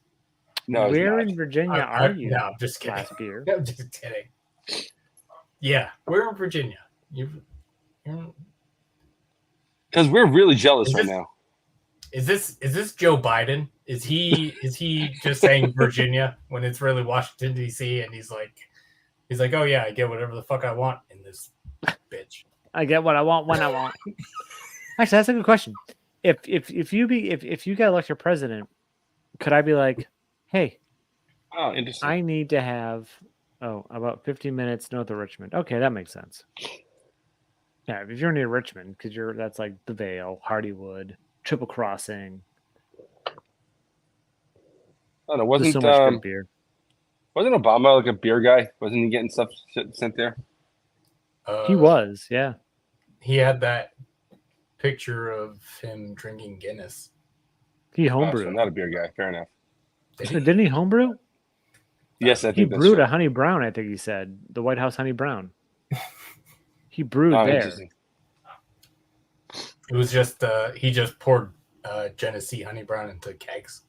B: No,
A: where in Virginia are you?
C: No, I'm just kidding.
A: Beer?
C: I'm just kidding. Yeah, we're in Virginia.
B: Because we're really jealous right now.
C: Is this Joe Biden? Is he just saying Virginia when it's really Washington D.C. and he's like, oh yeah, I get whatever the fuck I want in this bitch.
A: I get what I want when I want. Actually, that's a good question. If you get elected president, could I be like, hey,
B: Oh, interesting.
A: I need to have about 15 minutes north of Richmond. Okay, that makes sense. Yeah, if you're near Richmond, because that's like the Vale, Hardywood, Triple Crossing.
B: I don't know.
A: There's
B: Wasn't
A: so much good beer.
B: wasn't Obama like a beer guy? Wasn't he getting stuff sent there?
A: He was, yeah.
C: He had that picture of him drinking Guinness.
A: He
B: Oh,
A: homebrewed.
B: so not a beer guy. Fair enough.
A: Didn't he homebrew?
B: Yes, I
A: He
B: think that's
A: brewed
B: true.
A: a honey brown. I think he said the White House honey brown. He brewed
B: Oh,
A: there.
B: interesting.
C: It was just he just poured Genesee honey brown into kegs.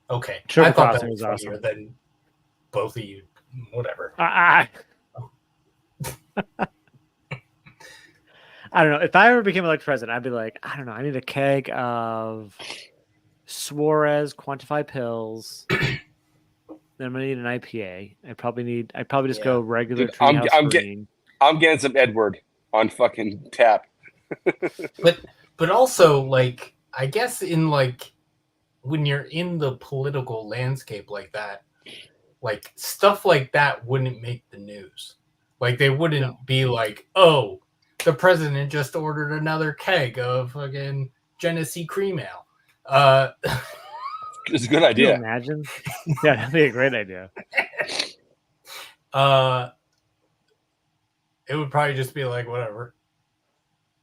C: Okay,
A: Triple
C: I thought
A: Crossing
C: that was
A: was
C: funnier
A: awesome.
C: than both of you. Whatever.
A: I don't know. If I ever became elected president, I'd be like, I don't know. I need a keg of Suarez quantified pills. Then I'm gonna need an IPA. I'd probably just go regular
B: Dude, I'm
A: Treehouse
B: get-
A: Green.
B: I'm getting some Edward on fucking tap.
C: But also, like, I guess in like when you're in the political landscape like that, like stuff like that wouldn't make the news. Like they wouldn't be like, oh, the president just ordered another keg of fucking Genesee cream ale.
B: It's a good
A: Can you
B: idea.
A: imagine? Yeah, that'd be a great idea.
C: It would probably just be like whatever,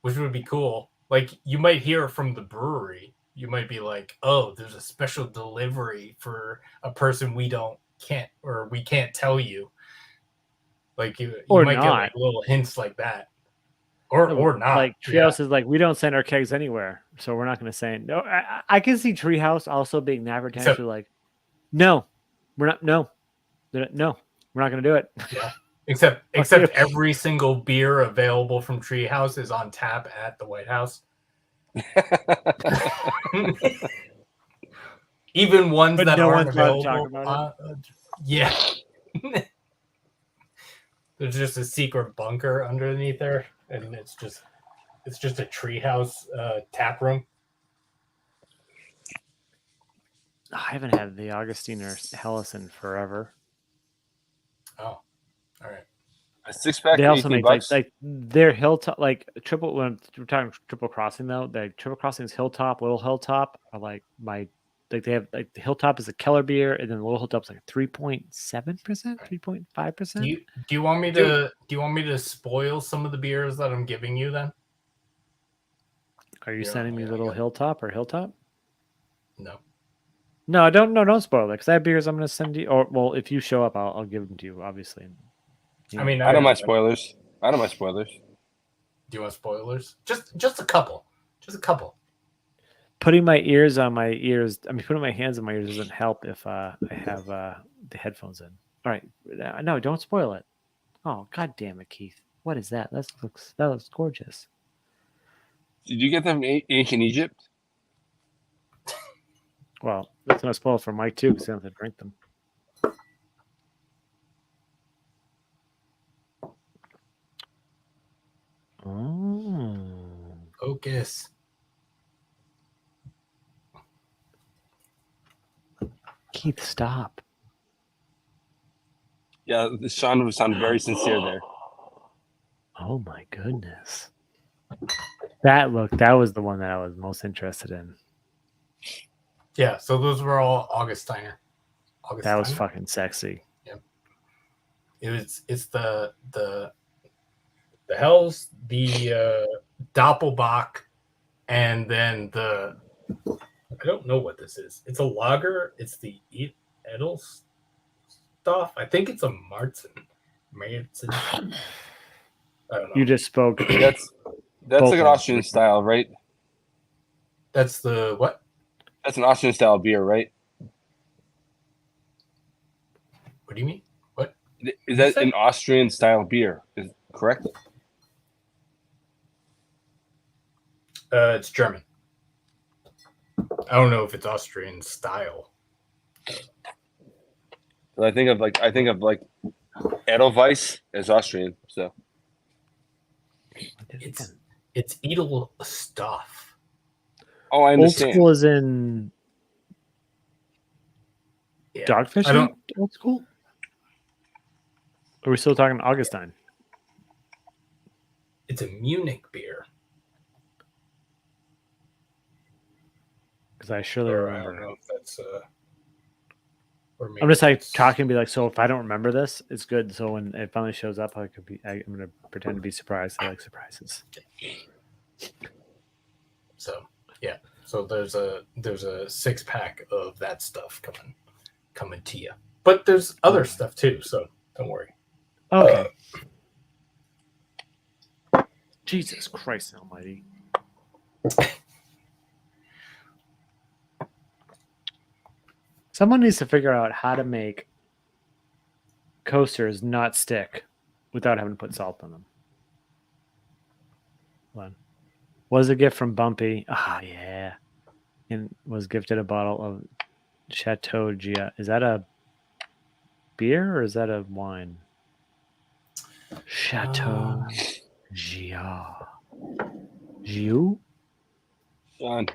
C: which would be cool. Like you might hear from the brewery. You might be like, oh, there's a special delivery for a person we can't tell you. Like you
A: Or
C: might get
A: not.
C: like little hints like that, or not.
A: Like Treehouse is like, we don't send our kegs anywhere, so we're not going to say it. No, I can see Treehouse also being that potentially like, no, we're not. No, we're not going to do it.
C: Yeah. Except every single beer available from Treehouse is on tap at the White House. Even ones
A: But
C: that
A: no
C: aren't
A: one's allowed to talk
C: available.
A: about
C: Yeah. There's just a secret bunker underneath there, and it's just a treehouse tap room.
A: I haven't had the Augustine or Hellesen forever.
C: Oh, all right.
B: A 6-pack.
A: They also make
B: $18.
A: like their Hilltop, like triple. When we're talking Triple Crossing though, the Triple Crossing's Hilltop, Little Hilltop are like they have like the Hilltop is a Keller beer, and then the Little Hilltop's like 3.7%, 3.5%.
C: Do you want me to spoil some of the beers that I'm giving you then?
A: Are you sending me Little Hilltop or Hilltop?
C: No,
A: don't spoil it because I have beers I'm going to send you. Or well, if you show up, I'll give them to you. Obviously.
C: I mean,
B: I don't mind spoilers. Do
C: you want spoilers? Just a couple. Just a couple.
A: Putting my ears on my ears. I mean, putting my hands on my ears doesn't help if I have the headphones in. All right, no, don't spoil it. Oh, god damn it, Keith! What is that? That looks gorgeous.
B: Did you get them in ancient Egypt?
A: Well, that's not spoiled for Mike too because I don't have to drink them. Oh,
C: Focus.
A: Keith, stop.
B: Yeah, Sean was sounding very sincere there.
A: Oh my goodness. That was the one that I was most interested in.
C: Yeah, so those were all Augustiner.
A: That was fucking sexy.
C: Yeah. It's the Hells, the Doppelbock, and then I don't know what this is. It's a lager. It's the Edels stuff. I think it's a Marzen. I don't know.
A: You just spoke.
B: That's like an Austrian style, right?
C: That's the what?
B: That's an Austrian style beer, right?
C: What do you mean? What?
B: Is that an Austrian style beer? Is correct?
C: It's German. I don't know if it's Austrian style.
B: I think of like Edelweiss is Austrian, so
C: It's Edel stuff.
B: oh, I
A: Old
B: understand.
A: school is in
C: Yeah.
A: Dogfish.
C: I don't.
A: Old school. Are we still talking Augustine?
C: It's a Munich beer.
A: Because I surely
C: Or I
A: remember.
C: don't know if that's. Or maybe
A: I'm just like
C: it's-
A: talking and be like, so if I don't remember this, it's good. So when it finally shows up, I'm gonna pretend to be surprised. I like surprises.
C: So yeah. So there's a 6-pack of that stuff coming to you. But there's other stuff too, so don't worry.
A: Okay. Jesus Christ Almighty. Someone needs to figure out how to make coasters not stick without having to put salt on them. One was a gift from Bumpy. Ah, yeah. And was gifted a bottle of Chateau Gia. Is that a beer or is that a wine? Chateau Gia. Giu?
B: Sean,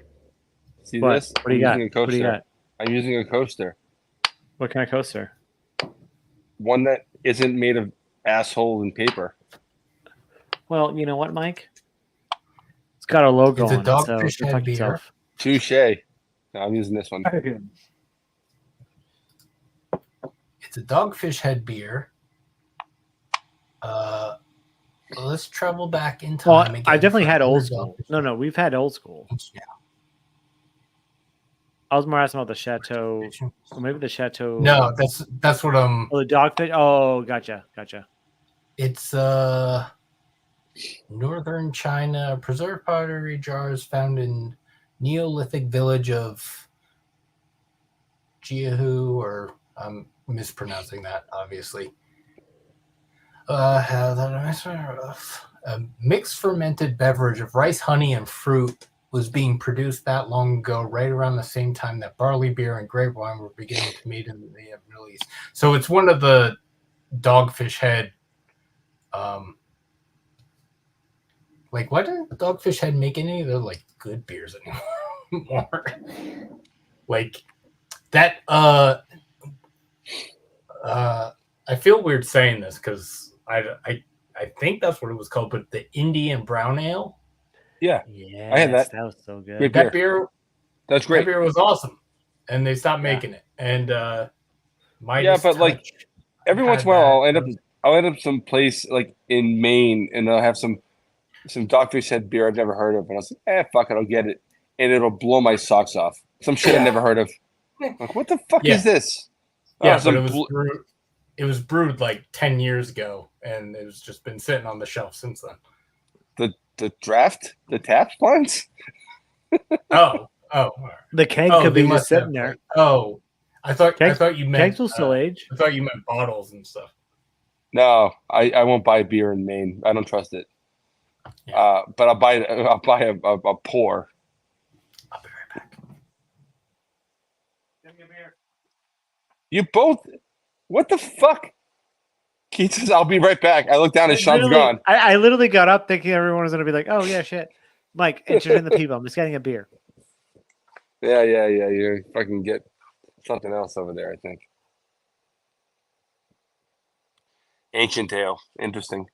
B: see
A: What?
B: this?
A: What do you got?
B: Using a
A: What do you
B: coaster.
A: got?
B: I'm using a coaster.
A: What kind of coaster?
B: One that isn't made of asshole and paper.
A: Well, you know what, Mike? It's got a logo
C: It's a
A: on it, so
C: Dogfish
A: go
C: Head
A: fuck
C: beer.
A: yourself.
B: Touche. No, I'm using this one.
C: It's a Dogfish Head beer. Let's travel back in time.
A: Well,
C: again
A: I definitely
C: for
A: had old
C: other
A: school.
C: Dogfish
A: No, we've had old school.
C: Heads. Yeah.
A: I was more asking about the Chateau, or maybe the Chateau.
C: No, that's what
A: Oh, the Dogfish. Oh, gotcha.
C: It's northern China, preserved pottery jars found in Neolithic village of Jiahu, or I'm mispronouncing that, obviously. A mixed fermented beverage of rice, honey, and fruit was being produced that long ago, right around the same time that barley beer and grape wine were beginning to be made in the Middle East. So it's one of the Dogfish Head. Like, why didn't Dogfish Head make any of the like good beers anymore? Like that. I feel weird saying this because I think that's what it was called, but the Indian Brown Ale.
B: Yeah,
A: Yeah,
B: I had that.
A: That was so good.
B: Great
C: That beer.
B: That's great.
C: That beer was awesome, and they stopped making it. And
B: yeah, but like every once in a while, I'll end up some place like in Maine, and I'll have some Dogfish Head beer I've never heard of, and I was like, fuck it, I'll get it, and it'll blow my socks off. Some shit I've never heard of. Like, what the fuck is this?
C: Yeah, but it was brewed like 10 years ago, and it's just been sitting on the shelf since then.
B: The draft, the tap lines.
C: Oh,
A: the keg could be just sitting there.
C: I thought you meant
A: kegs will still age.
C: I thought you meant bottles and stuff.
B: No, I won't buy beer in Maine. I don't trust it. Yeah. But I'll buy a pour.
C: I'll be right back.
A: Give me a beer.
B: You both. What the fuck? Keith says, "I'll be right back." I look down and Sean's gone.
A: I literally got up thinking everyone was going to be like, "Oh yeah, shit." Mike, entertain the people. I'm just getting a beer.
B: Yeah. You fucking get something else over there, I think. Ancient ale. Interesting.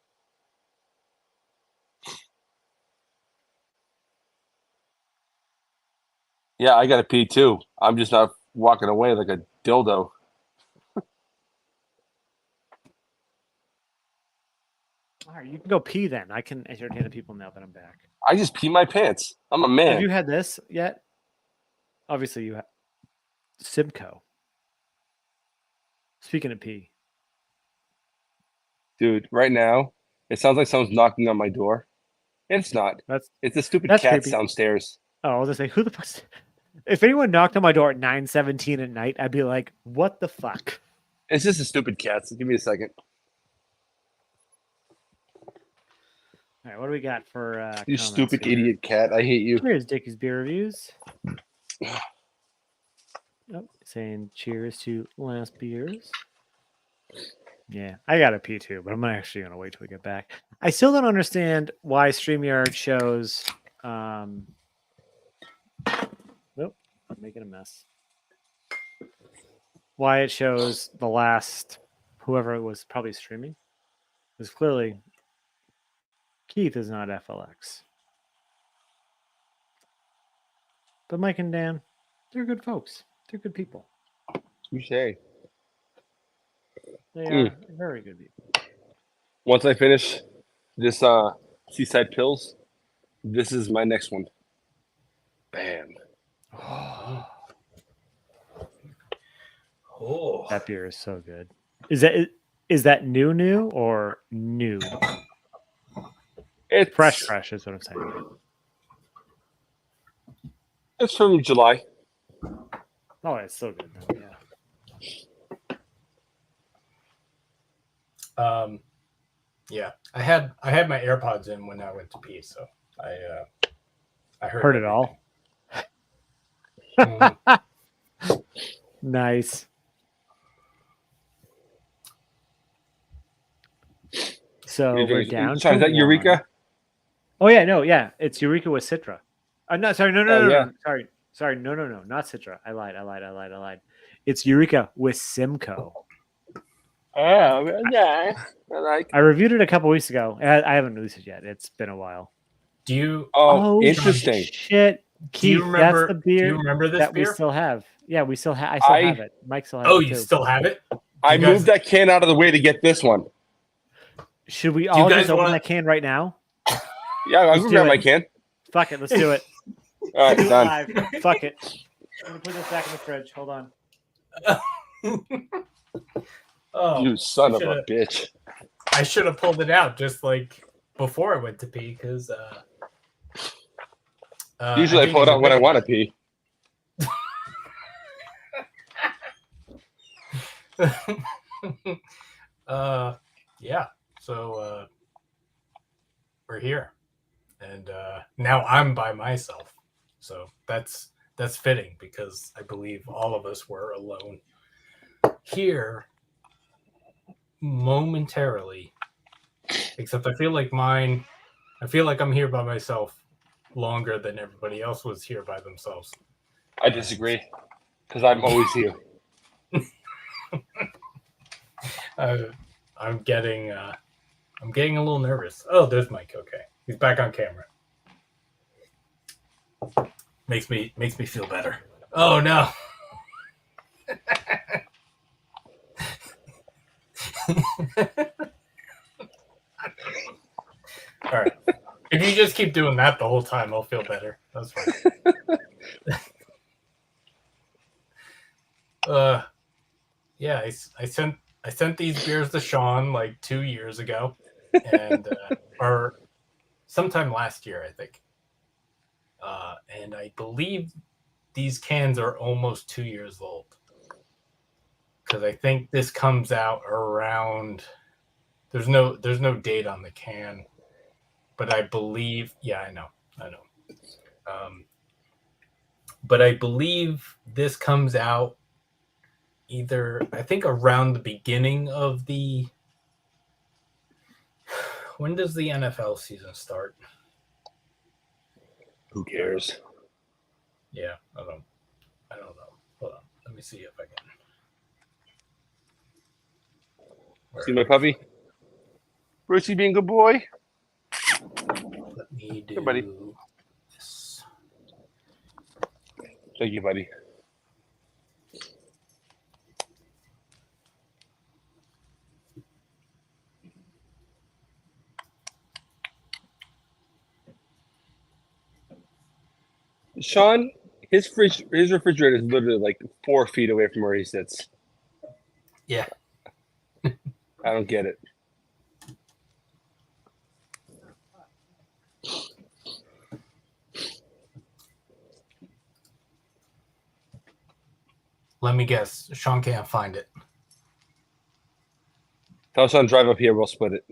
B: Yeah, I got to pee too. I'm just not walking away like a dildo.
A: All right, you can go pee then. I can entertain the people now that I'm back.
B: I just pee my pants. I'm a man.
A: Have you had this yet? Obviously, you have Simcoe. Speaking of pee.
B: Dude, right now, it sounds like someone's knocking on my door. It's not. It's a stupid cat
A: creepy.
B: downstairs.
A: Oh, I was going to say, who the fuck? If anyone knocked on my door at 9:17 at night, I'd be like, what the fuck?
B: It's just a stupid cat. So give me a second.
A: All right, what do we got for
B: you stupid idiot cat? I hate you.
A: Here's Dickie's beer reviews. Saying cheers to last beers. Yeah, I got a P2, but I'm actually going to wait till we get back. I still don't understand why StreamYard shows. Nope, I'm making a mess. Why it shows the last, whoever it was probably streaming, because clearly Keith is not FLX. But Mike and Dan, they're good folks. They're good people.
B: Touche.
A: They are very good people.
B: Once I finish this Seaside Pills, this is my next one. Bam.
C: Oh,
A: That beer is so good. Is that new or new?
B: It's
A: Fresh is what I'm saying.
B: It's from July.
A: Oh, it's so good. Yeah.
C: Yeah. I had my AirPods in when I went to pee, so I
A: heard it all. Nice. So we're down.
B: Sean, is that Eureka?
A: Oh yeah, no, yeah, it's Eureka with Citra. No, sorry, no, sorry, no, not Citra. I lied. It's Eureka with Simcoe.
B: Oh, yeah.
A: I reviewed it a couple weeks ago. I haven't released it yet. It's been a while.
C: Do you?
B: Oh, interesting.
A: Shit, Keith,
C: do you remember?
A: That's the beer.
C: Do you remember this
A: that
C: beer?
A: we still have? Yeah, we still have. I still have it. Mike still has it.
C: Oh, you still have it?
B: I moved that can out of the way to get this one.
A: Should we all just open that can right now?
B: Yeah, I'll grab my can.
A: Fuck it, let's do it.
B: All right, done.
A: Fuck it. I'm gonna put this back in the fridge. Hold on.
C: Oh,
B: you son of a bitch!
C: I should have pulled it out just like before I went to pee, because
B: usually I pull it out when I want to pee.
C: Yeah. So we're here, and now I'm by myself. So that's fitting, because I believe all of us were alone here momentarily, except I feel like I'm here by myself longer than everybody else was here by themselves.
B: I disagree, because I'm always here.
C: I'm getting a little nervous. Oh, there's Mike. Okay, he's back on camera. Makes me feel better. Oh no. All right. If you just keep doing that the whole time, I'll feel better. That's fine. Yeah, I sent these beers to Sean like 2 years ago, and or sometime last year, I think. And I believe these cans are almost 2 years old, because I think this comes out around. There's no date on the can, but I believe. Yeah, I know. But I believe this comes out either, I think, around the beginning of the. When does the NFL season start?
B: Who cares?
C: Yeah, I don't know. Hold on, let me see if I can.
B: See my puppy? Brucey being a good boy.
C: Let me do.
B: Hey, buddy.
C: This.
B: Thank you, buddy. Sean, his refrigerator is literally like 4 feet away from where he sits.
C: Yeah.
B: I don't get it.
C: Let me guess. Sean can't find it.
B: Tell Sean drive up here. We'll split it.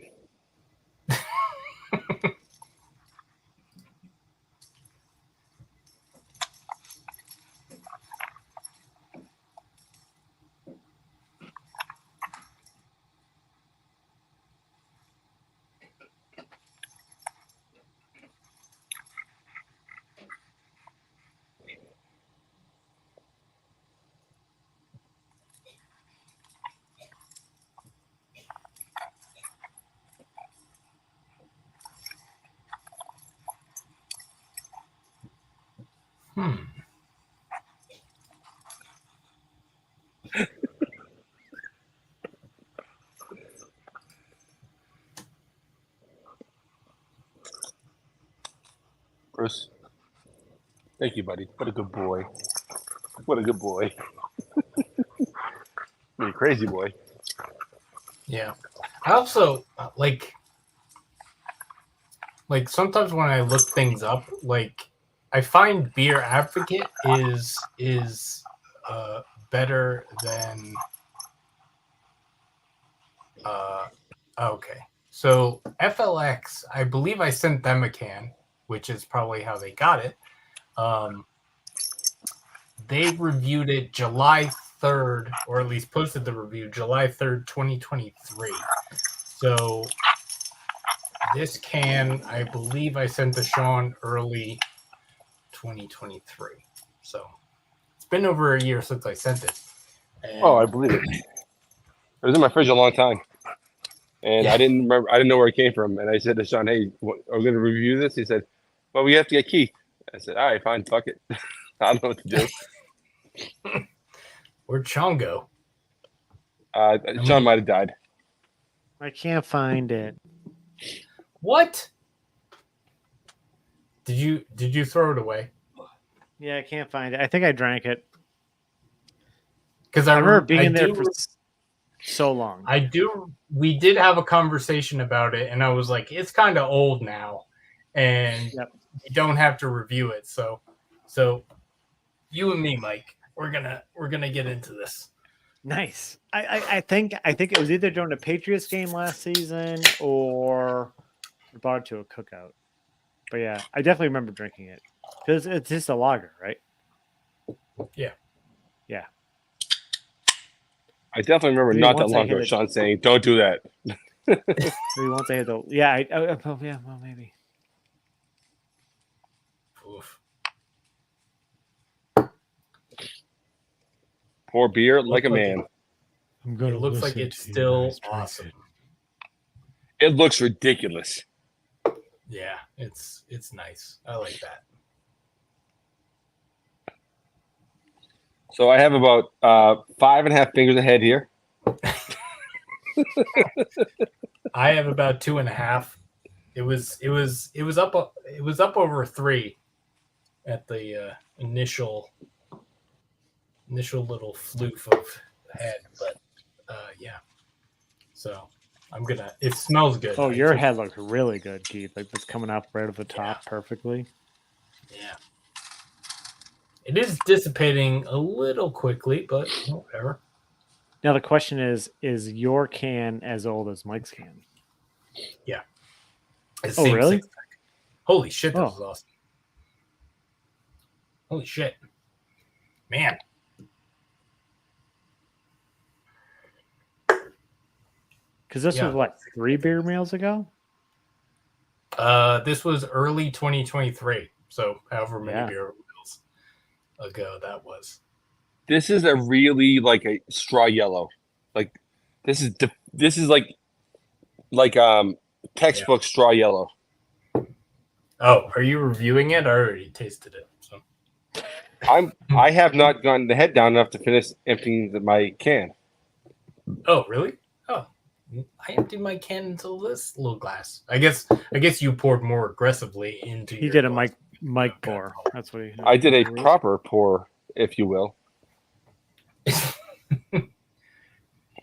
B: Bruce, thank you, buddy. What a good boy. What a good boy. You're a crazy boy.
C: Yeah. I also like sometimes when I look things up, like I find Beer Advocate is better than okay. So FLX, I believe I sent them a can, which is probably how they got it. They reviewed it July 3rd, or at least posted the review July 3rd, 2023. So this can, I believe I sent to Sean early 2023. So it's been over a year since I sent it. And
B: Oh, I believe it. It was in my fridge a long time. And I didn't know where it came from. And I said to Sean, hey, are we going to review this? He said, well, we have to get Keith. I said, all right, fine, fuck it. I don't know what to do.
C: Where'd Sean go?
B: Sean might have died.
A: I can't find it.
C: What? Did you throw it away?
A: Yeah, I can't find it. I think I drank it.
C: Because
A: I remember being there for so long.
C: We did have a conversation about it, and I was like, it's kind of old now, and you don't have to review it. So you and me, Mike, we're gonna get into this.
A: Nice. I think it was either during the Patriots game last season or we brought it to a cookout. But yeah, I definitely remember drinking it because it's just a lager, right?
C: Yeah.
A: Yeah.
B: I definitely remember
A: Maybe
B: not that
A: once I
B: long
A: hit
B: ago
A: it-
B: Sean saying, don't do that.
A: Maybe once I hit the well, maybe.
C: Oof.
B: Pour beer like a
C: like
B: man.
C: It looks like it's still awesome.
B: It looks ridiculous.
C: Yeah, it's nice. I like that.
B: So I have about 5.5 fingers ahead here.
C: I have about 2.5. It was up over 3 at the initial little floof of head, but yeah. So it smells good.
A: Oh, your head looks really good, Keith. Like it's coming up right at the top perfectly.
C: Yeah. It is dissipating a little quickly, but whatever.
A: Now the question is your can as old as Mike's can?
C: Yeah.
A: Oh, really?
C: Six-pack. Holy shit, that was awesome. Holy shit. Man.
A: Because this was what, 3 beer meals ago?
C: This was early 2023. So however many beer meals ago that was.
B: This is a really like a straw yellow. Like this is like textbook straw yellow.
C: Oh, are you reviewing it? I already tasted it. So
B: I have not gotten the head down enough to finish emptying my can.
C: Oh, really? Oh, I emptied my can into this little glass. I guess you poured more aggressively into.
A: He did a Mike pour. That's what he.
B: I did a proper pour, if you will.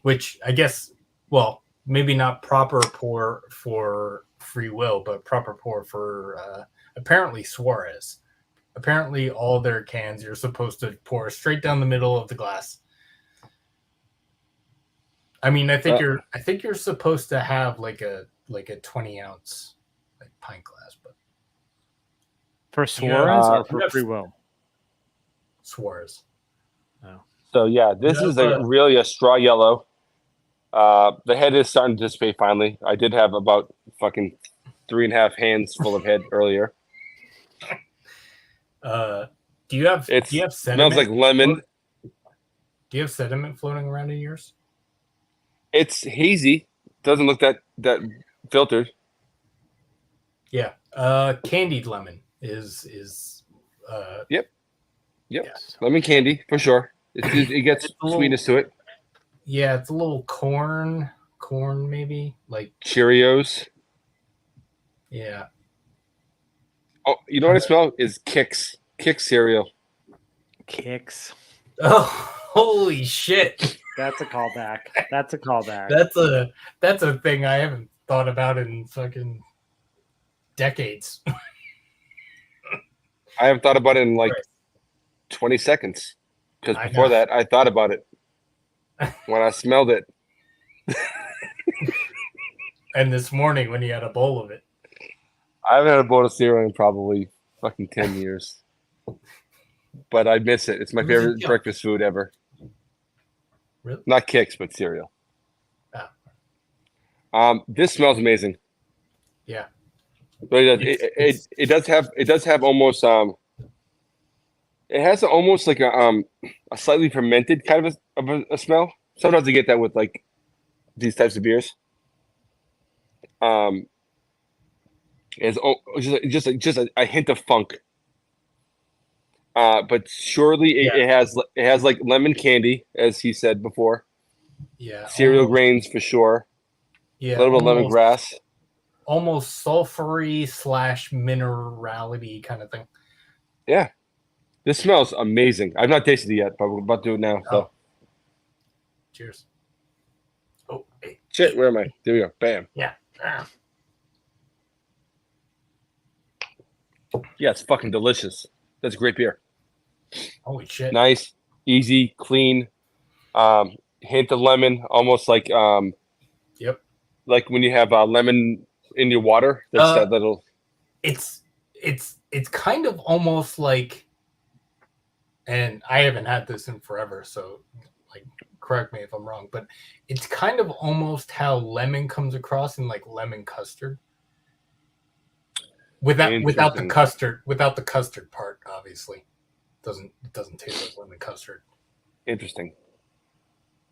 C: Which I guess, well, maybe not proper pour for Free Will, but proper pour for apparently Suarez. Apparently, all their cans you're supposed to pour straight down the middle of the glass. I mean, I think you're supposed to have like a 20-ounce like pint glass, but
A: for Suarez or for Free Will?
C: Suarez.
A: Oh.
B: So yeah, this is really a straw yellow. The head is starting to dissipate finally. I did have about fucking 3.5 hands full of head earlier.
C: Do you have sediment?
B: Smells like lemon.
C: Do you have sediment floating around in yours?
B: It's hazy. Doesn't look that filtered.
C: Yeah. Candied lemon is
B: Yep. Yep.
A: Yes.
B: Lemon candy for sure. It gets
C: It's a little-
B: sweetness to it.
C: Yeah, it's a little corn maybe. Like,
B: Cheerios.
C: yeah.
B: Oh, you know what I smell? Is Kix. Kix cereal.
A: Kicks.
C: Oh, holy shit!
A: That's a callback. That's a callback.
C: That's a thing I haven't thought about in fucking decades.
B: I haven't thought about it in like
C: Right.
B: 20 seconds. Because
C: I
B: before
C: know.
B: that, I thought about it when I smelled it.
C: And this morning when you had a bowl of it.
B: I haven't had a bowl of cereal in probably fucking 10 years. But I miss it. It's my
C: What was it
B: favorite
C: called?
B: breakfast food ever.
C: Really?
B: Not Kix, but cereal.
C: Oh.
B: This smells amazing.
C: Yeah.
B: But it does have almost it has almost like a slightly fermented kind of a smell. Sometimes I get that with like these types of beers. It's just a hint of funk. But surely it has like lemon candy, as he said before.
C: Yeah.
B: Cereal
C: almost,
B: grains for sure.
C: Yeah.
B: A little bit of lemongrass.
C: Almost sulfury / minerality kind of thing.
B: Yeah. This smells amazing. I've not tasted it yet, but we're about to do it now. So
C: Cheers. Oh, hey.
B: shit, where am I? There we go. Bam.
C: Yeah. Ah.
B: Yeah, it's fucking delicious. That's great beer.
C: Holy shit.
B: Nice, easy, clean. Hint of lemon, almost like
C: Yep.
B: like when you have lemon in your water. That's that little.
C: It's kind of almost like, and I haven't had this in forever, so like correct me if I'm wrong, but it's kind of almost how lemon comes across in like lemon custard. Without the custard part, obviously. It doesn't taste like lemon custard.
B: Interesting.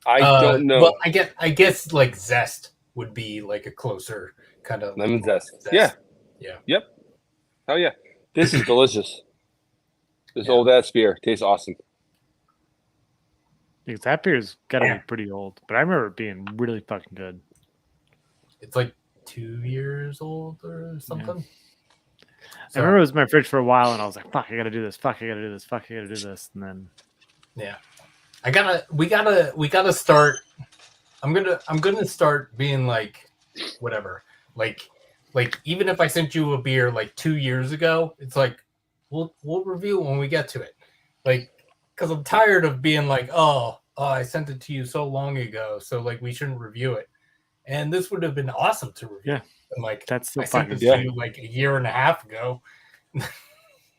B: I don't know.
C: Well, I guess like zest would be like a closer kind of
B: Lemon zest. Yeah.
C: Yeah.
B: Yep. Oh yeah. This is delicious. This old ass beer tastes awesome.
A: Because that beer's got to be pretty old, but I remember it being really fucking good.
C: It's like 2 years old or something.
A: Yeah. I remember it was in my fridge for a while, and I was like, "Fuck, I gotta do this. Fuck, I gotta do this. Fuck, I gotta do this." And then,
C: we gotta start. I'm gonna start being like, whatever. Like even if I sent you a beer like 2 years ago, it's like we'll review it when we get to it. Like, because I'm tired of being like, oh, I sent it to you so long ago, so like we shouldn't review it. And this would have been awesome to review.
A: Yeah.
C: And like
A: that's so
C: I sent
A: fucking
C: this to you like a year and a half ago.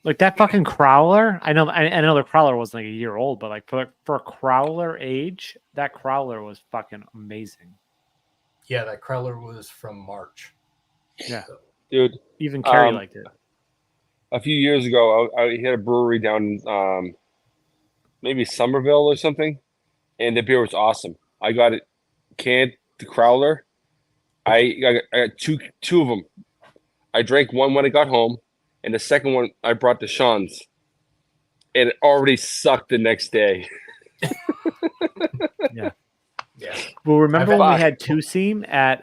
A: like that fucking Crowler. I know the Crowler wasn't like a year old, but like for a Crowler age, that Crowler was fucking amazing.
C: Yeah, that Crowler was from March.
A: Yeah,
B: dude.
A: Even Carrie liked it.
B: A few years ago, I hit a brewery down maybe Somerville or something, and the beer was awesome. I got it canned, the Crowler. I got two of them. I drank one when I got home, and the second one I brought to Sean's, and it already sucked the next day.
A: Yeah.
C: Yeah.
A: Well, remember when we had Two Seam at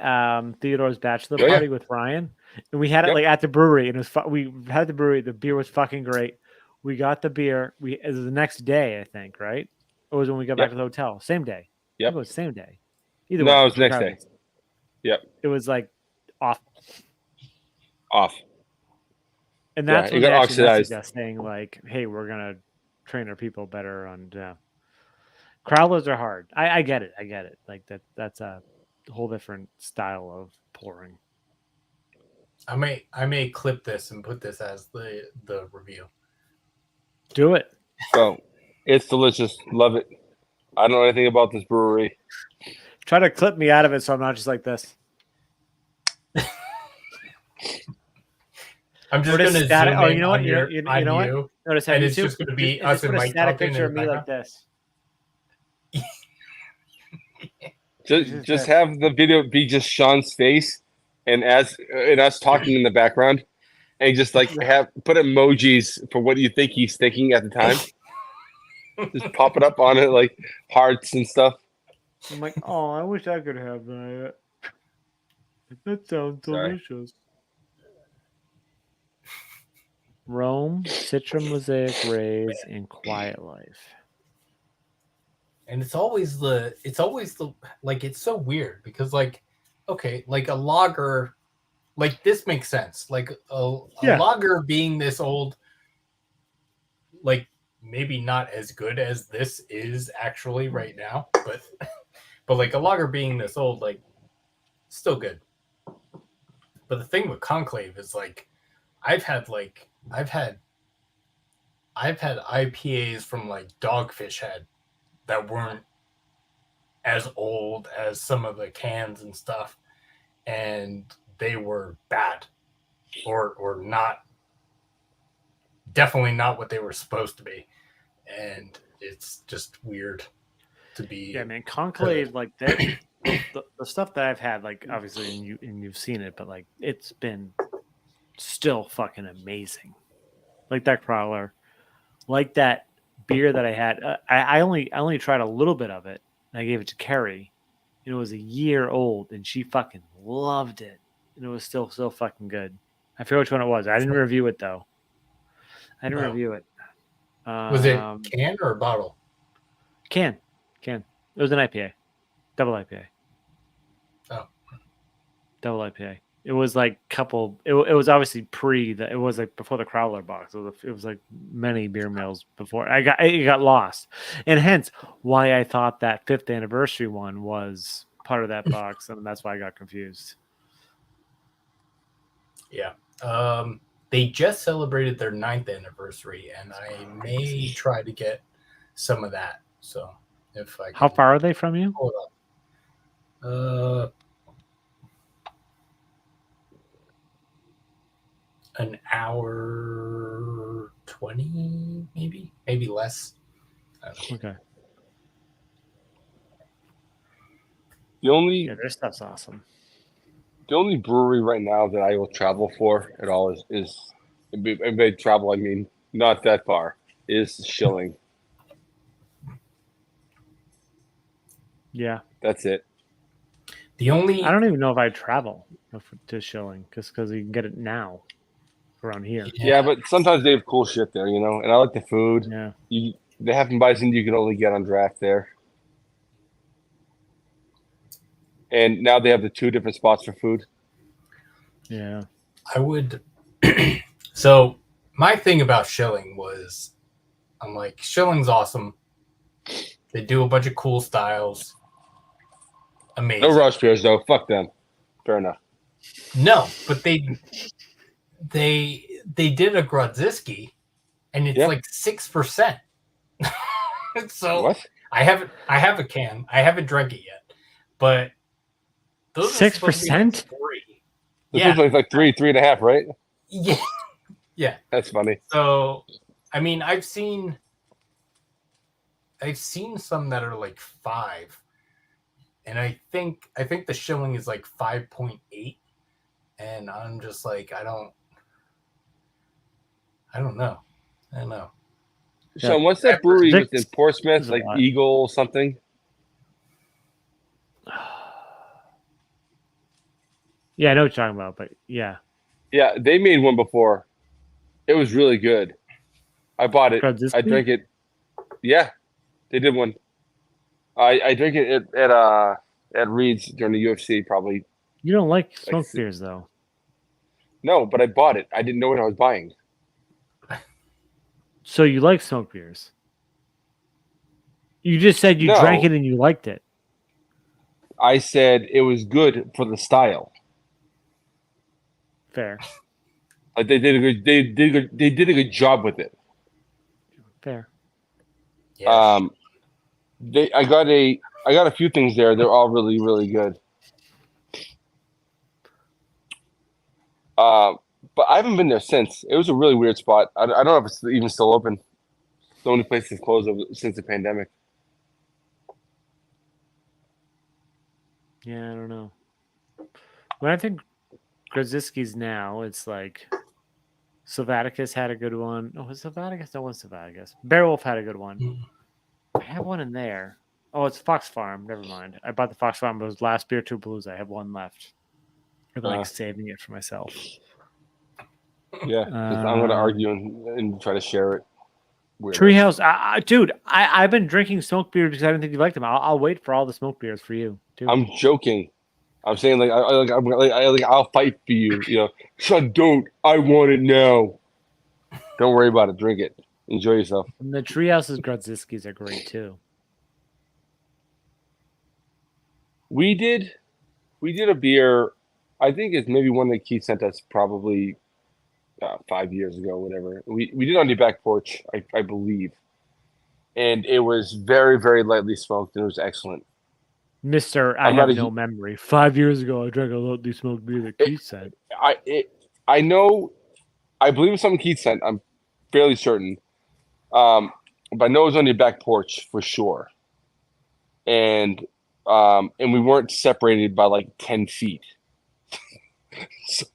A: Theodore's bachelor party with Ryan, and we had it like at the brewery, and it was we had the brewery. The beer was fucking great. We got the beer. It was the next day, I think, right? Or was when we got back to the hotel? Same day.
B: Yep.
A: It was the same day. Either
B: no,
A: way,
B: it was the next day. Yep.
A: It was like off. And that's when
B: it got
A: they actually
B: oxidized.
A: messaged us saying like, "Hey, we're gonna train our people better on." Crowlers are hard. I get it. I get it. Like that's a whole different style of pouring.
C: I may clip this and put this as the review.
A: Do it.
B: So it's delicious. Love it. I don't know anything about this brewery.
A: Try to clip me out of it so I'm not just like this.
C: I'm just going to
A: static.
C: zoom
A: Oh,
C: in
A: you know what?
C: on
A: You know what? Notice how
C: and
A: you
C: it's just going to be us and
A: put a
C: Mike
A: static
C: talking
A: picture
C: in
A: of
C: the
A: me like
C: background.
A: this.
B: Just have the video be just Sean's face and us talking in the background, and just like put emojis for what you think he's thinking at the time. Just pop it up on it like hearts and stuff.
A: I'm like, oh, I wish I could have that. That sounds
B: Sorry.
A: delicious. Rome, Citra Mosaic Rays, and Quiet Life.
C: And it's always the like, it's so weird because like, okay, like a logger, like this makes sense. Like a logger being this old, like maybe not as good as this is actually right now, but like a logger being this old, like still good. But the thing with Conclave is like, I've had IPAs from like Dogfish Head that weren't as old as some of the cans and stuff, and they were bad or not, definitely not what they were supposed to be, and it's just weird to be.
A: Yeah, man, Conclave, like that. The stuff that I've had, like obviously, and you've seen it, but like it's been still fucking amazing. Like that Crowler, like that beer that I had. I only tried a little bit of it. And I gave it to Carrie. And it was a year old, and she fucking loved it. And it was still so fucking good. I forget which one it was. I didn't review it though. I didn't review it.
C: Was it can or a bottle?
A: Can. It was an IPA, double IPA.
C: Oh,
A: double IPA. It was like couple. It was obviously it was like before the Crowler box. It was like many beer mills before. It got lost, and hence why I thought that 5th anniversary one was part of that box, and that's why I got confused.
C: Yeah. They just celebrated their 9th anniversary, and I may try to get some of that. So if I can,
A: how far are they from you?
C: Hold on. An hour 20, maybe less.
A: Okay. Their stuff's awesome.
B: The only brewery right now that I will travel for at all is by travel, I mean not that far, is Schilling.
A: Yeah.
B: That's it.
C: I
A: don't even know if I travel to Schilling because you can get it now around here.
B: Yeah, but sometimes they have cool shit there, and I like the food.
A: Yeah.
B: They have some bison you can only get on draft there. And now they have the 2 different spots for food.
A: Yeah.
C: I would. So my thing about Schilling was, I'm like, Schilling's awesome. They do a bunch of cool styles. Amazing.
B: No rush beers though. Fuck them. Fair enough.
C: No, but they did a Grodzisky, and it's like 6%. So
B: what?
C: I have a can. I haven't drank it yet, but those
A: 6%.
B: This is like 3.5, right?
C: Yeah, yeah.
B: That's funny.
C: So, I mean, I've seen some that are like 5, and I think the Schilling is like 5.8, and I'm just like, I don't know.
B: So what's that brewery within Portsmouth, like Eagle something?
A: Yeah, I know what you're talking about, but yeah.
B: Yeah, they made one before. It was really good. I bought it. I drank it. Yeah, they did one. I drank it at Reed's during the UFC probably.
A: You don't like smoked beers though.
B: No, but I bought it. I didn't know what I was buying.
A: So you like smoked beers? You just said you drank it and you liked it.
B: I said it was good for the style.
A: Fair.
B: Like they did a good job with it.
A: Fair.
C: Yeah.
B: I got a few things there. They're all really, really good. But I haven't been there since. It was a really weird spot. I don't know if it's even still open. The only place that's closed since the pandemic.
A: Yeah, I don't know. When I think Grodzisky's now, it's like Sylvaticus had a good one. Oh, was Sylvaticus? No, it wasn't Sylvaticus. Beowulf had a good one. I have one in there. Oh, it's Fox Farm. Never mind. I bought the Fox Farm. It was last Beer Two Blues. I have one left. I've been like saving it for myself.
B: Yeah, I'm going to argue and try to share it. Weirdo.
A: Treehouse, dude. I've been drinking smoke beers because I didn't think you liked them. I'll wait for all the smoke beers for you, too.
B: I'm joking. I'm saying I'll fight for you. You know, son, don't. I want it now. Don't worry about it. Drink it. Enjoy yourself.
A: And the Treehouse's Grodziskis are great too.
B: We did a beer. I think it's maybe one that Keith sent us probably 5 years ago, whatever. We did on the back porch, I believe, and it was very, very lightly smoked, and it was excellent.
A: Mister, I have no memory. 5 years ago, I drank a lightly smoked beer that Keith said.
B: I know. I believe it's something Keith sent. I'm fairly certain. But I know it was on your back porch for sure. And we weren't separated by like 10 feet. So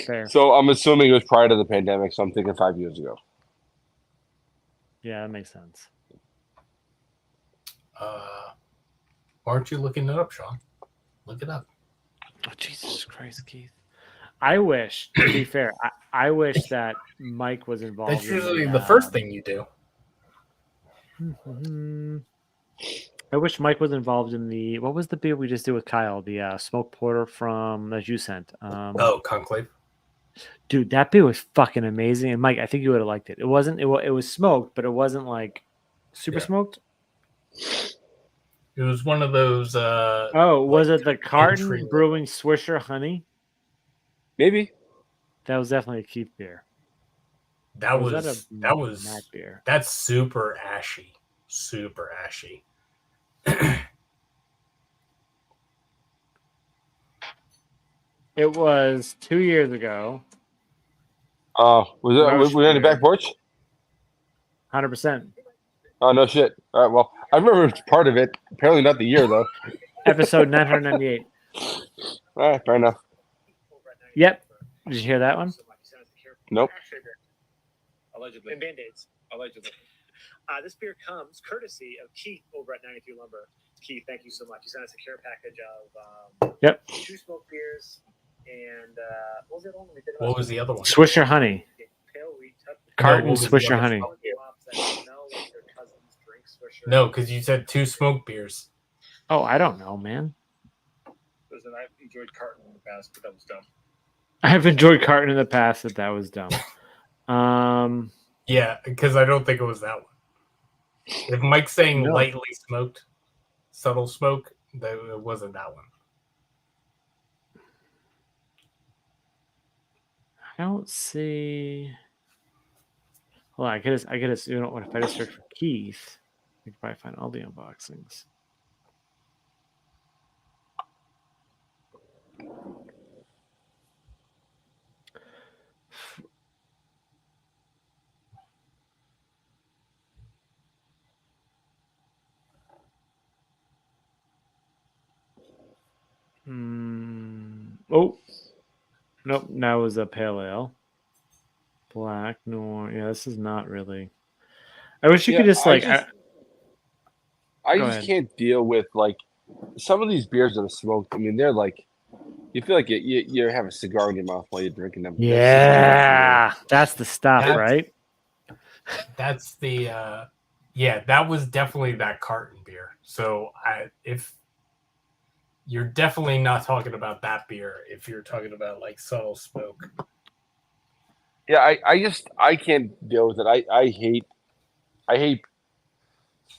A: Fair.
B: So I'm assuming it was prior to the pandemic. So I'm thinking 5 years ago.
A: Yeah, that makes sense.
C: Why aren't you looking it up, Sean? Look it up.
A: Oh, Jesus Christ, Keith. I wish, to be fair, I wish that Mike was involved.
C: That's usually the first thing you do.
A: I wish Mike was involved in the, what was the beer we just did with Kyle? The smoke porter from that you sent.
C: Conclave.
A: Dude, that beer was fucking amazing. And Mike, I think you would have liked it. It was smoked, but it wasn't like super smoked.
C: It was one of those.
A: Was it the Carton Brewing Swisher Honey?
B: Maybe.
A: That was definitely a Keith beer.
C: That was
A: that beer.
C: That's super ashy. Super ashy.
A: It was 2 years ago.
B: Was we on the back porch?
A: 100%.
B: Oh, no shit. All right, well, I remember part of it. Apparently not the year, though.
A: Episode 998.
B: All right, fair enough.
A: Yep. Did you hear that one?
B: Nope.
D: Allegedly. And Band-Aids. Allegedly. This beer comes courtesy of Keith over at 93 Lumber. Keith, thank you so much. You sent us a care package of 2 smoked beers and what was the other one?
C: What was the other one?
A: Swisher Honey. Carton Swisher Honey.
C: No, because you said 2 smoked beers.
A: Oh, I don't know, man.
D: Listen, I've enjoyed Carton in the past, but that was dumb.
A: I've enjoyed Carton in the past, but that was dumb.
C: Yeah, because I don't think it was that one. If Mike's saying lightly smoked, subtle smoke, it wasn't that one.
A: I don't see. Well, I guess you know what? If I just search for Keith, I can probably find all the unboxings. Oh, nope. That was a pale ale. Black noir. Yeah, this is not really. I wish you could just like.
B: I just can't deal with like some of these beers that are smoked. I mean, they're like you feel like you have a cigar in your mouth while you're drinking them.
A: Yeah, that's the stuff, right?
C: That's the that was definitely that carton beer. So if you're definitely not talking about that beer if you're talking about like subtle smoke.
B: Yeah, I can't deal with it. I hate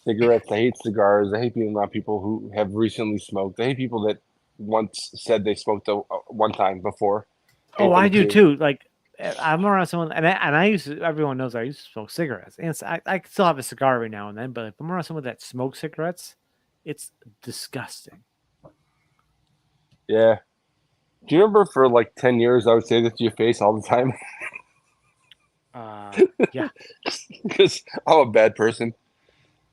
B: cigarettes. I hate cigars. I hate being around people who have recently smoked. I hate people that once said they smoked one time before.
A: Oh, I do too. Like I'm around someone, and I used to. Everyone knows I used to smoke cigarettes, and I still have a cigar every now and then. But if I'm around someone that smokes cigarettes, it's disgusting.
B: Yeah. Do you remember for like 10 years I would say this to your face all the time?
A: Yeah.
B: Because I'm a bad person.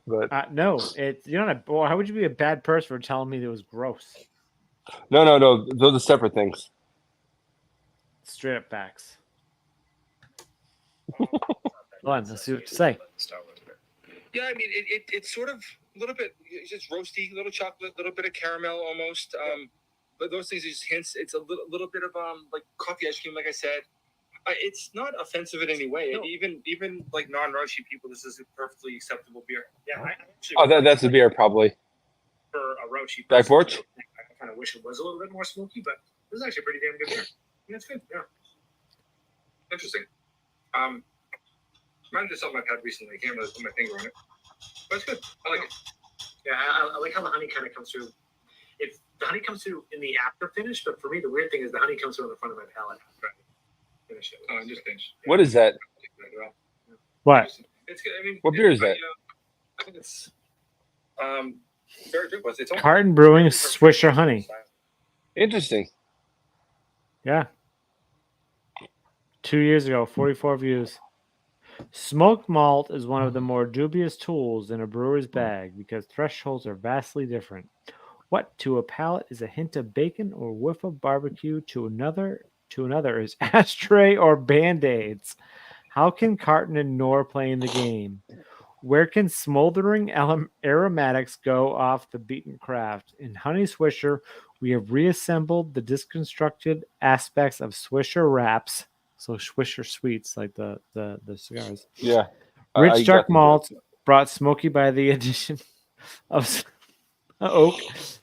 B: But
A: no, you're not. Well, how would you be a bad person for telling me that it was gross?
B: No. Those are separate things.
A: Straight up facts. Hold on, let's see what you say.
B: Yeah, I mean, it's sort of a little bit, it's just roasty, a little chocolate, a little bit of caramel almost. But those things are just hints. It's a little bit of like coffee ice cream, like I said. It's not offensive in any way. No. Even like non-Roshi people, this is a perfectly acceptable beer.
D: Yeah,
B: that's the beer probably.
D: For a Roshi.
B: Back porch.
D: I kind of wish it was a little bit more smoky, but this is actually a pretty damn good beer. Yeah, it's good. Yeah.
B: Interesting. Mine just something I've had recently. I can't really put my finger on it, but it's good. I like it.
D: Yeah, I like how the honey kind of comes through. If the honey comes through in the after finish, but for me, the weird thing is the honey comes through on the front of my palate after I finish it.
B: Oh, I just finished. What is that?
A: What?
B: It's good. I mean, what beer is that? I think it's very good. It's
A: Carton Brewing Swisher Honey.
B: Interesting.
A: Yeah. 2 years ago, 44 views. Smoked malt is one of the more dubious tools in a brewer's bag because thresholds are vastly different. What to a palate is a hint of bacon or whiff of barbecue to another is ashtray or band-aids. How can Carton and Knorr play in the game? Where can smoldering aromatics go off the beaten craft? In Honey Swisher, we have reassembled the disconstructed aspects of Swisher wraps. So Swisher Sweets, like the cigars.
B: Yeah.
A: Rich dark malt brought smoky by the addition of oak,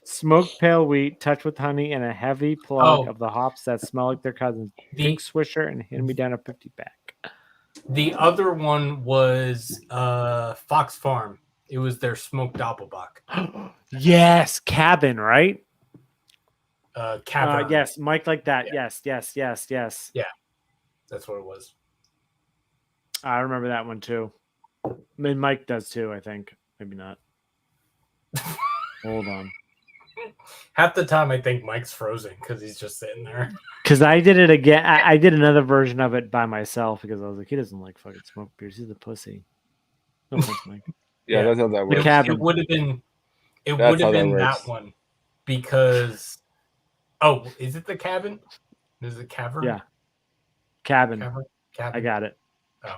A: smoked pale wheat, touched with honey, and a heavy plug of the hops that smell like their cousins. Pink Swisher and hand me down a 50-pack.
C: The other one was Fox Farm. It was their smoked Doppelbock.
A: Yes, Cabin, right?
C: Cabin.
A: Yes, Mike like that.
C: Yeah.
A: Yes.
C: Yeah. That's what it was.
A: I remember that one too. I mean, Mike does too, I think. Maybe not. Hold on.
C: Half the time I think Mike's frozen because he's just sitting there.
A: Because I did it again. I did another version of it by myself because I was like, he doesn't like fucking smoke beers. He's a pussy. No offense, Mike.
B: Yeah, that's how that works.
C: It would have been that one because is it the cabin? Is it cavern?
A: Yeah. Cabin. I got it.
C: Oh,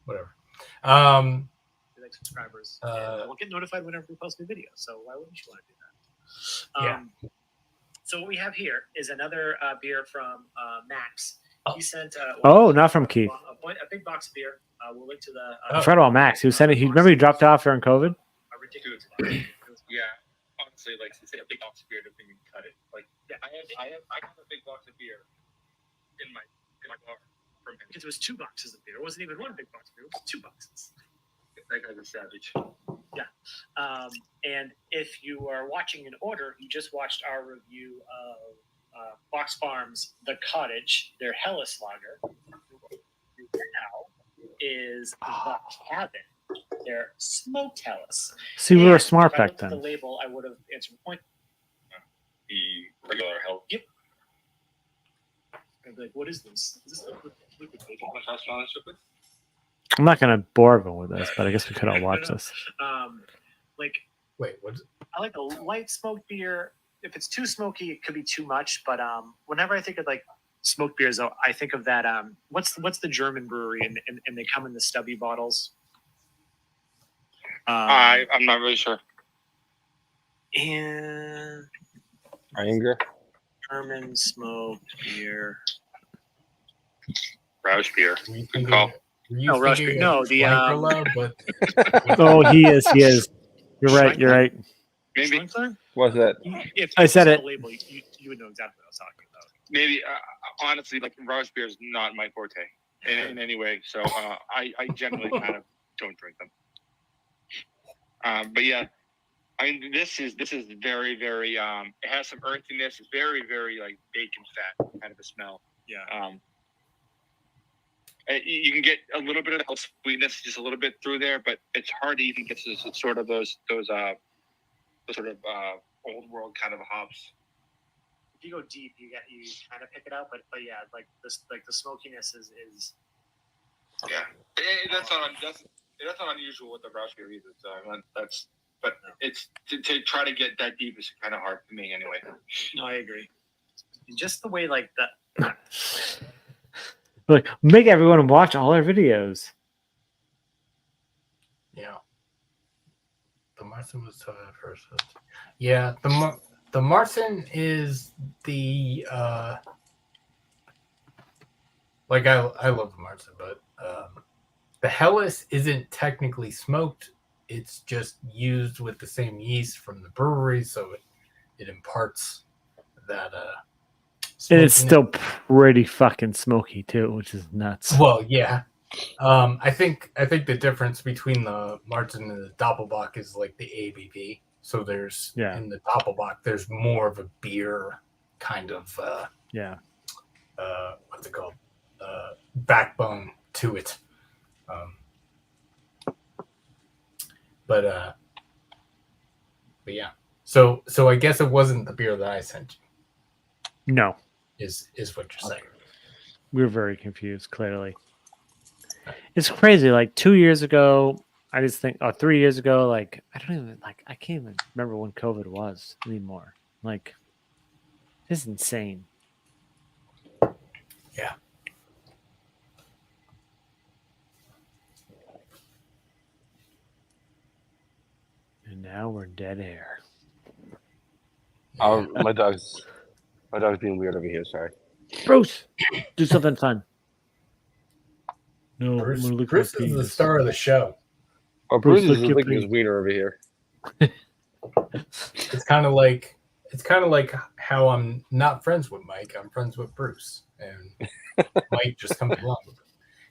C: whatever.
D: Like subscribers. We'll get notified whenever we post new videos. So why wouldn't you want to do that? So what we have here is another beer from Max. He sent.
A: Not from Keith.
D: A big box of beer. We'll link to the.
A: I forgot about Max. He sent it. Remember he dropped off during COVID.
D: A ridiculous.
B: Yeah. Honestly, like to say a big box of beer to even cut it. Like, yeah, I have a big box of beer in my car.
D: Because it was 2 boxes of beer. It wasn't even one big box of beer. It was 2 boxes.
B: That guy's a savage.
D: Yeah. And if you are watching in order, you just watched our review of Fox Farms The Cottage, their Hellas lager. Now is The Cabin, their smoked Hellas.
A: See, we were smart back then.
D: The label, I would have answered the point.
B: The regular Hellas.
D: Yep. I'd be like, what is this? Is this liquid bacon?
A: I'm not going to bore everyone with this, but I guess we could all watch this.
C: Wait, what is it?
D: I like a light smoked beer. If it's too smoky, it could be too much. But whenever I think of like smoked beers, though, I think of that. What's the German brewery, and they come in the stubby bottles.
B: I'm not really sure.
D: And
B: Behringer.
D: German smoked beer.
B: Roush beer. Good call.
D: No, Roush beer. No, the
A: Oh, he is. You're right.
B: Maybe. What's that?
D: If
A: I said it.
D: Label, you would know exactly what I was talking about.
B: Maybe. Honestly, like Roush beer is not my forte in any way. So I generally kind of don't drink them. But yeah, I mean, this is very, very. It has some earthiness. It's very, very like bacon fat kind of a smell.
D: Yeah.
B: You can get a little bit of sweetness, just a little bit through there, but it's hard to even get to sort of those sort of old world kind of hops.
D: If you go deep, you kind of pick it out, but yeah, like this, like the smokiness is.
B: Yeah, that's not unusual with the Roush beer either. So but it's to try to get that deep is kind of hard for me anyway.
D: No, I agree. Just the way like that.
A: Like, make everyone watch all our videos.
C: Yeah. Martin was told at first. Yeah, the Martin is the like I love the Martin, but the Helles isn't technically smoked. It's just used with the same yeast from the brewery, so it imparts that
A: And it's still pretty fucking smoky too, which is nuts.
C: Well, yeah. I think the difference between the Martin and the Doppelbock is like the ABV. So there's in the Doppelbock, there's more of a beer kind of what's it called? Backbone to it. But yeah. So I guess it wasn't the beer that I sent you.
A: No.
C: Is what you're saying.
A: We were very confused, clearly. It's crazy. Like 2 years ago, I just think, 3 years ago, like, I can't even remember when COVID was anymore. Like, this is insane.
C: Yeah.
A: And now we're dead air.
B: My dog's being weird over here. Sorry.
A: Bruce, do something fun.
C: No, Bruce is the star of the show.
B: Oh, Bruce is licking his wiener over here.
C: It's kind of like how I'm not friends with Mike. I'm friends with Bruce, and Mike just comes along.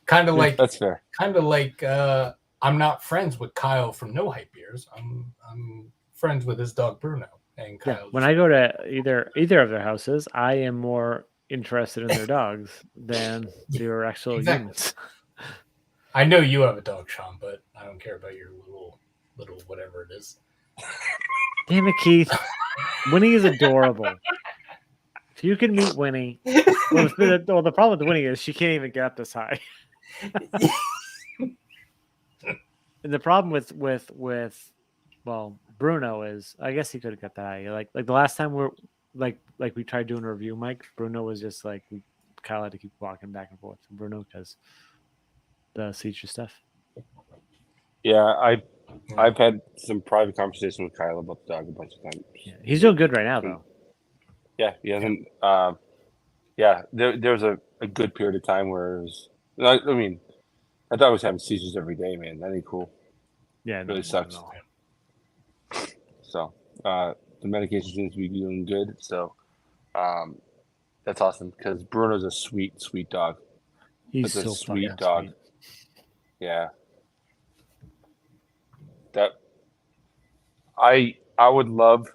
C: Kind of like
B: that's fair.
C: Kind of like I'm not friends with Kyle from No Hype Beers. I'm friends with his dog Bruno and Kyle.
A: Yeah, when I go to either of their houses, I am more interested in their dogs than their actual humans.
C: I know you have a dog, Sean, but I don't care about your little whatever it is.
A: Damn it, Keith. Winnie is adorable. If you can meet Winnie, the problem with Winnie is she can't even get up this high. And the problem with Bruno is, I guess he could have got that high. Like the last time we tried doing a review, Mike, Bruno was just like Kyle had to keep walking back and forth. Bruno because the seizure stuff.
B: Yeah, I've had some private conversation with Kyle about the dog a bunch of times.
A: Yeah, he's doing good right now, though.
B: Yeah, he hasn't. There was a good period of time where it was. I mean, I thought I was having seizures every day, man. That ain't cool.
A: Yeah,
B: it really sucks. No. So the medication seems to be doing good. So that's awesome because Bruno's a sweet, sweet dog.
A: He's so
B: a sweet dog.
A: Sweet.
B: Yeah. That I would love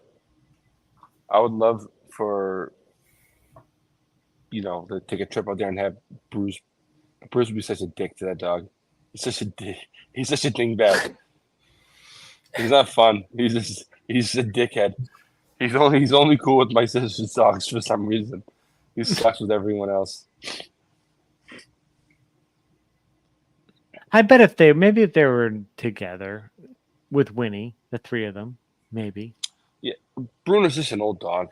B: for to take a trip out there and have Bruce would be such a dick to that dog. He's such a dingbat. He's not fun. He's a dickhead. He's only cool with my sister's dogs for some reason. He sucks with everyone else.
A: I bet if they were together with Winnie, the three of them, maybe.
B: Yeah, Bruno's just an old dog.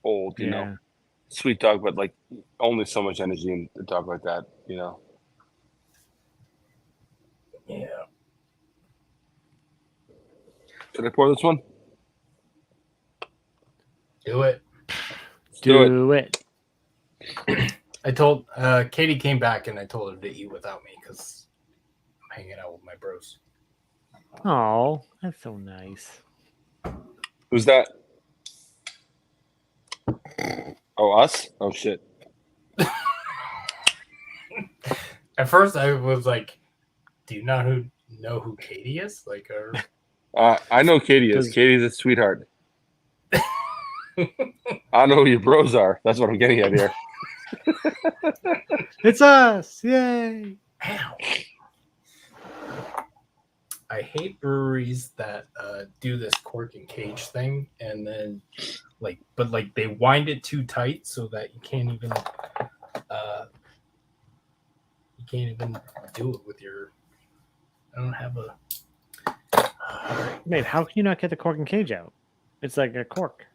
B: Old, you know, sweet dog, but like only so much energy in a dog like that, you know.
C: Yeah.
B: Should I pour this one?
C: Do it.
A: Do it.
C: I told Katie came back and I told her to eat without me because I'm hanging out with my bros.
A: Oh, that's so nice.
B: Who's that? Oh, us? Oh, shit.
C: At first, I was like, "Do you not know who Katie is?" Like,
B: I know Katie is. Katie's a sweetheart. I don't know who your bros are. That's what I'm getting at here.
A: It's us! Yay!
C: Ow. I hate breweries that do this cork and cage thing, and then but they wind it too tight so that you can't even do it with your. I don't have a.
A: Man, how can you not get the cork and cage out? It's like a cork.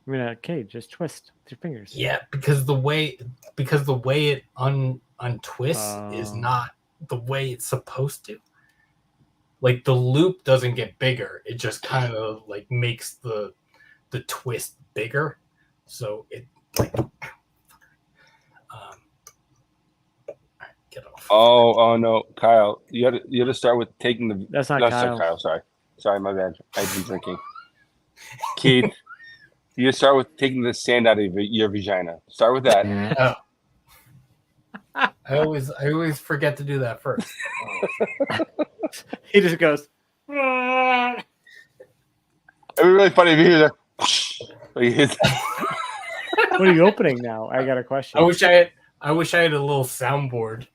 A: I mean, a cage. Just twist with your fingers.
C: Yeah, because the way it untwists is not the way it's supposed to. like the loop doesn't get bigger. It just kind of like makes the twist bigger. So it like get off.
B: Oh no, Kyle, you had to start with taking the.
A: That's not
B: No,
A: Kyle.
B: Kyle. Sorry, my bad. I've been drinking. Keith, you start with taking the sand out of your vagina. Start with that.
C: Oh. I always forget to do that first.
A: He just goes.
B: It'd be really funny if you hear that.
A: What are you opening now? I got a question.
C: I wish I had a little soundboard.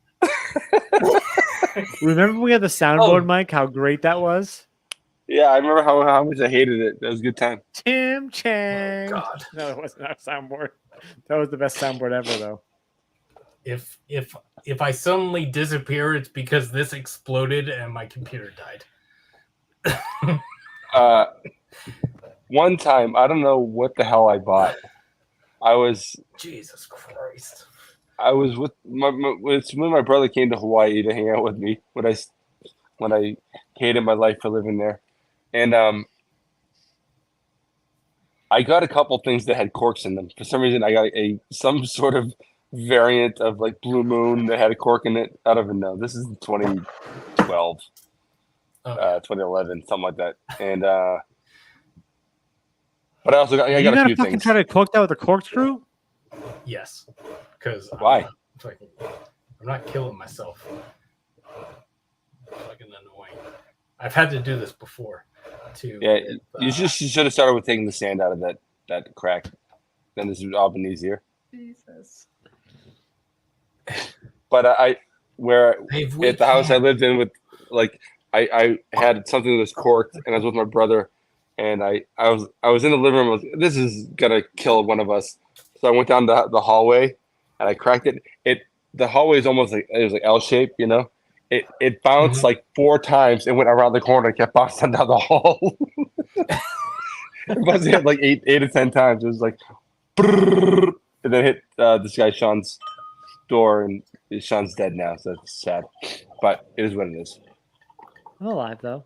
A: Remember when we had the soundboard mic? How great that was.
B: Yeah, I remember how much I hated it. That was a good time.
A: Tim Chang.
C: Oh, God.
A: No, it wasn't our soundboard. That was the best soundboard ever, though.
C: If I suddenly disappear, it's because this exploded and my computer died.
B: One time, I don't know what the hell I bought.
C: Jesus Christ.
B: I was with when my brother came to Hawaii to hang out with me when I hated my life for living there, and I got a couple things that had corks in them. For some reason, I got some sort of variant of like Blue Moon that had a cork in it. I don't even know. This is 2012, 2011, something like that. And but I also got a few
A: fucking
B: things.
A: Try to cork that with a corkscrew?
C: Yes, because
B: Why?
C: I'm not killing myself. Fucking annoying. I've had to do this before, too.
B: Yeah, you should have started with taking the sand out of that crack. Then this would all been easier.
C: Jesus.
B: But at the house I lived in with, like, I had something that was corked, and I was with my brother, and I was in the living room. I was, this is gonna kill one of us. So I went down the hallway, and I cracked it. The hallway is almost like it was like L shaped, you know. It bounced like 4 times and went around the corner and kept bouncing down the hall. It must have hit like 8 to 10 times. It was like, brrr, and then hit this guy Sean's door, and Sean's dead now, so it's sad. But it is what it is.
A: I'm alive though.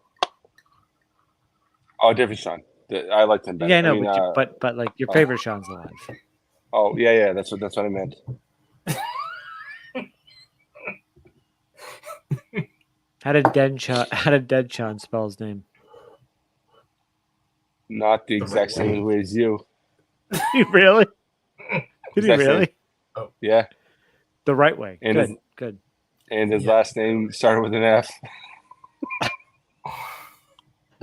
B: Oh, different Sean. I liked him better.
A: Yeah, I know, but like your favorite Sean's alive.
B: Oh yeah, that's what I meant.
A: How did dead Sean spell his name?
B: Not the exact same way as you.
A: Really? Did he really?
C: Oh.
B: Yeah.
A: The right way.
B: And
A: Good.
B: And his last name started with an F.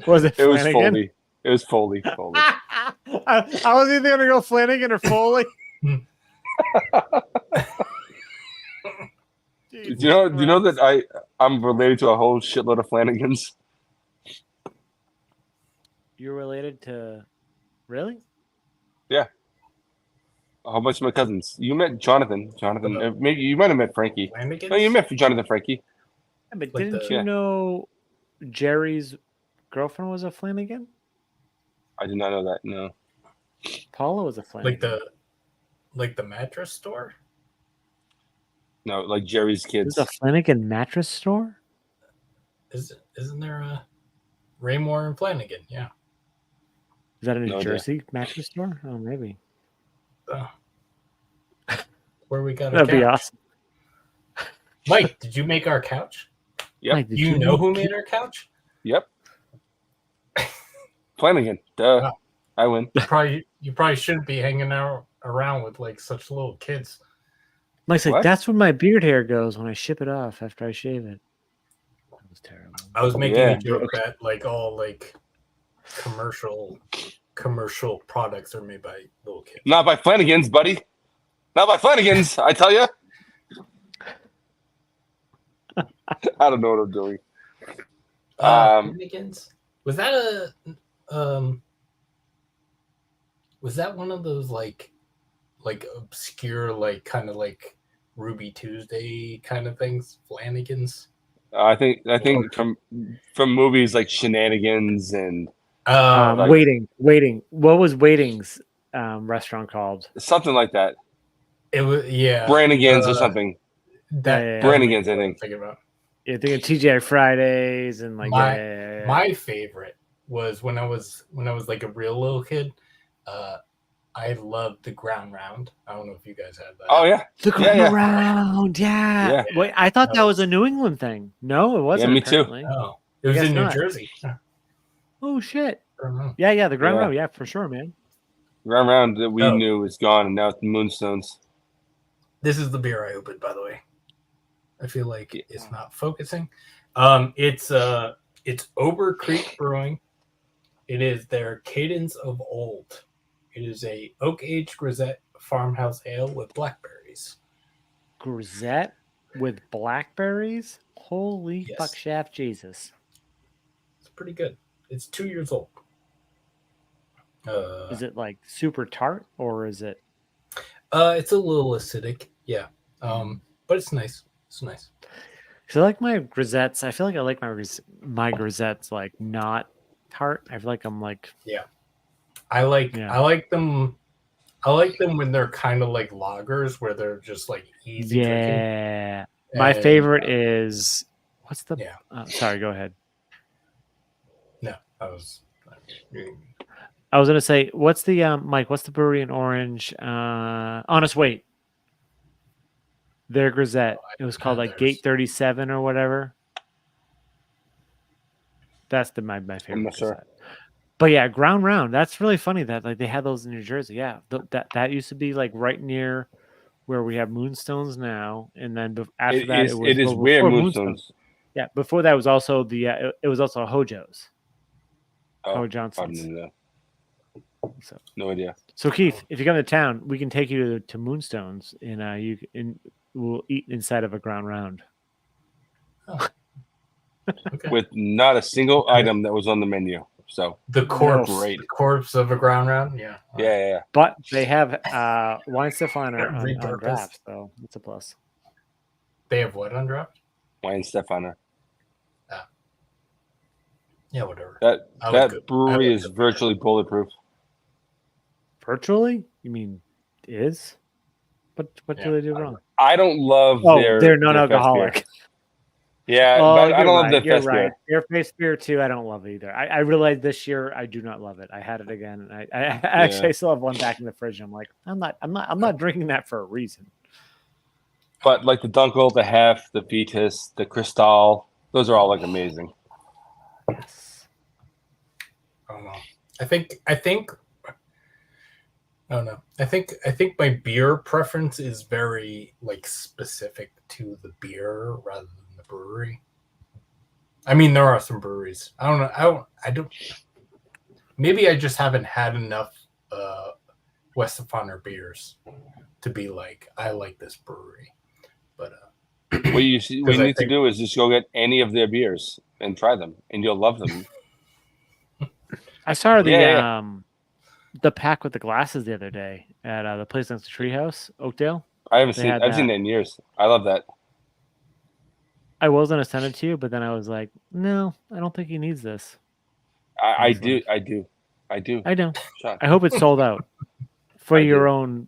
A: Was it?
B: It was
A: Flanagan?
B: Foley. It was Foley.
A: I was either going to go Flanagan or Foley.
B: Do you know that I'm related to a whole shitload of Flanagans?
A: You're related to, really?
B: Yeah. A whole bunch of my cousins. You met Jonathan. Maybe you might have met Frankie.
C: Flanagans?
B: No, you met Jonathan Frankie.
A: Yeah, but
C: Like
A: didn't you know Jerry's girlfriend was a Flanagan?
B: I did not know that. No.
A: Paula was a Flanagan.
C: Like the mattress store?
B: No, like Jerry's kids.
A: There's a Flanagan mattress store?
C: Isn't there a Raymore and Flanagan? Yeah.
A: Is that a New Jersey mattress store? Oh, maybe.
C: Where we got
A: That'd be awesome.
C: Mike, did you make our couch?
B: Yep.
A: Mike,
C: You know who made our couch?
B: Yep. Flanagan. Duh.
C: Wow.
B: I win.
C: You probably shouldn't be hanging out around with like such little kids.
A: Mike's like,
B: What?
A: that's where my beard hair goes when I ship it off after I shave it. That was terrible.
C: I was making
B: Yeah.
C: a joke that like all like commercial products are made by little kids.
B: Not by Flanagan's, buddy. Not by Flanagan's, I tell you. I don't know what I'm doing.
C: Flanagan's? Was that one of those like obscure like kind of like Ruby Tuesday kind of things? Flanagan's?
B: I think from movies like Shenanigans and like-
A: Waiting. What was Waiting's restaurant called?
B: something like that.
C: It was
B: Brannigan's or something.
C: That
A: Yeah.
B: Brannigan's, I think.
C: Thinking about.
A: You're thinking TGI Fridays and like
C: my favorite was when I was like a real little kid. I loved the ground round. I don't know if you guys had that.
B: Oh yeah,
A: the ground round. Yeah. Wait, I thought that was a New England thing. No, it wasn't.
B: Yeah, me
A: apparently.
B: too.
C: Oh, it was in New Jersey.
A: Oh shit. Yeah, the ground round. Yeah, for sure, man.
B: Ground round that we knew is gone, and now it's the Moonstones.
C: This is the beer I opened, by the way. I feel like it's not focusing. It's Ober Creek Brewing. It is their Cadence of Old. It is a oak-aged grisette farmhouse ale with blackberries.
A: Grisette with blackberries? Holy fuck shaft Jesus.
C: It's pretty good. It's 2 years old.
A: Is it like super tart or is it?
C: It's a little acidic, yeah. But it's nice. It's nice.
A: So I like my grisettes. I feel like I like my grisettes like not tart. I feel like I'm like
C: I like them. I like them when they're kind of like lagers, where they're just like easy drinking.
A: Yeah, my favorite is what's the? Sorry, go ahead.
C: No, I was
A: gonna say what's the Mike? What's the brewery in Orange? Honest Wait. Their grisette. It was called like Gate 37 or whatever. That's my favorite.
B: I'm not sure.
A: But yeah, ground round. That's really funny that like they had those in New Jersey. Yeah, that used to be like right near where we have Moonstones now, and then after it is where
B: Moonstones.
A: Yeah, before that was also it was also Hojo's. Ho Johnson's. So,
B: no idea.
A: So Keith, if you come to town, we can take you to Moonstones, and we'll eat inside of a ground round.
C: Oh. Okay.
B: With not a single item that was on the menu. So
C: the corpse of a ground round,
B: yeah.
A: But they have wine Stefan on draft, so it's a plus.
C: They have what on draft?
B: Wine Stefan.
C: Yeah, whatever.
B: That brewery is virtually bulletproof.
A: Virtually? You mean is? What do they do wrong?
B: I don't love
A: they're non-alcoholic.
B: Yeah, but I don't love the fest beer.
A: Your face beer too. I don't love it either. I realized this year I do not love it. I had it again, and I actually still have one back in the fridge. And I'm like, I'm not drinking that for a reason.
B: But like the Dunkel, the Hef, the Vitus, the Cristal, those are all like amazing.
A: Yes.
C: I don't know. I think. I don't know. I think my beer preference is very like specific to the beer rather than the brewery. I mean, there are some breweries. I don't know. I don't. Maybe I just haven't had enough Westfaner beers to be like, I like this brewery. But
B: what you need to do is just go get any of their beers and try them, and you'll love them.
A: I saw the pack with the glasses the other day at the place next to Treehouse, Oakdale.
B: I've seen that in years. I love that.
A: I was going to send it to you, but then I was like, no, I don't think he needs this.
B: I do.
A: I know.
B: Sean.
A: I hope it's sold out for bettering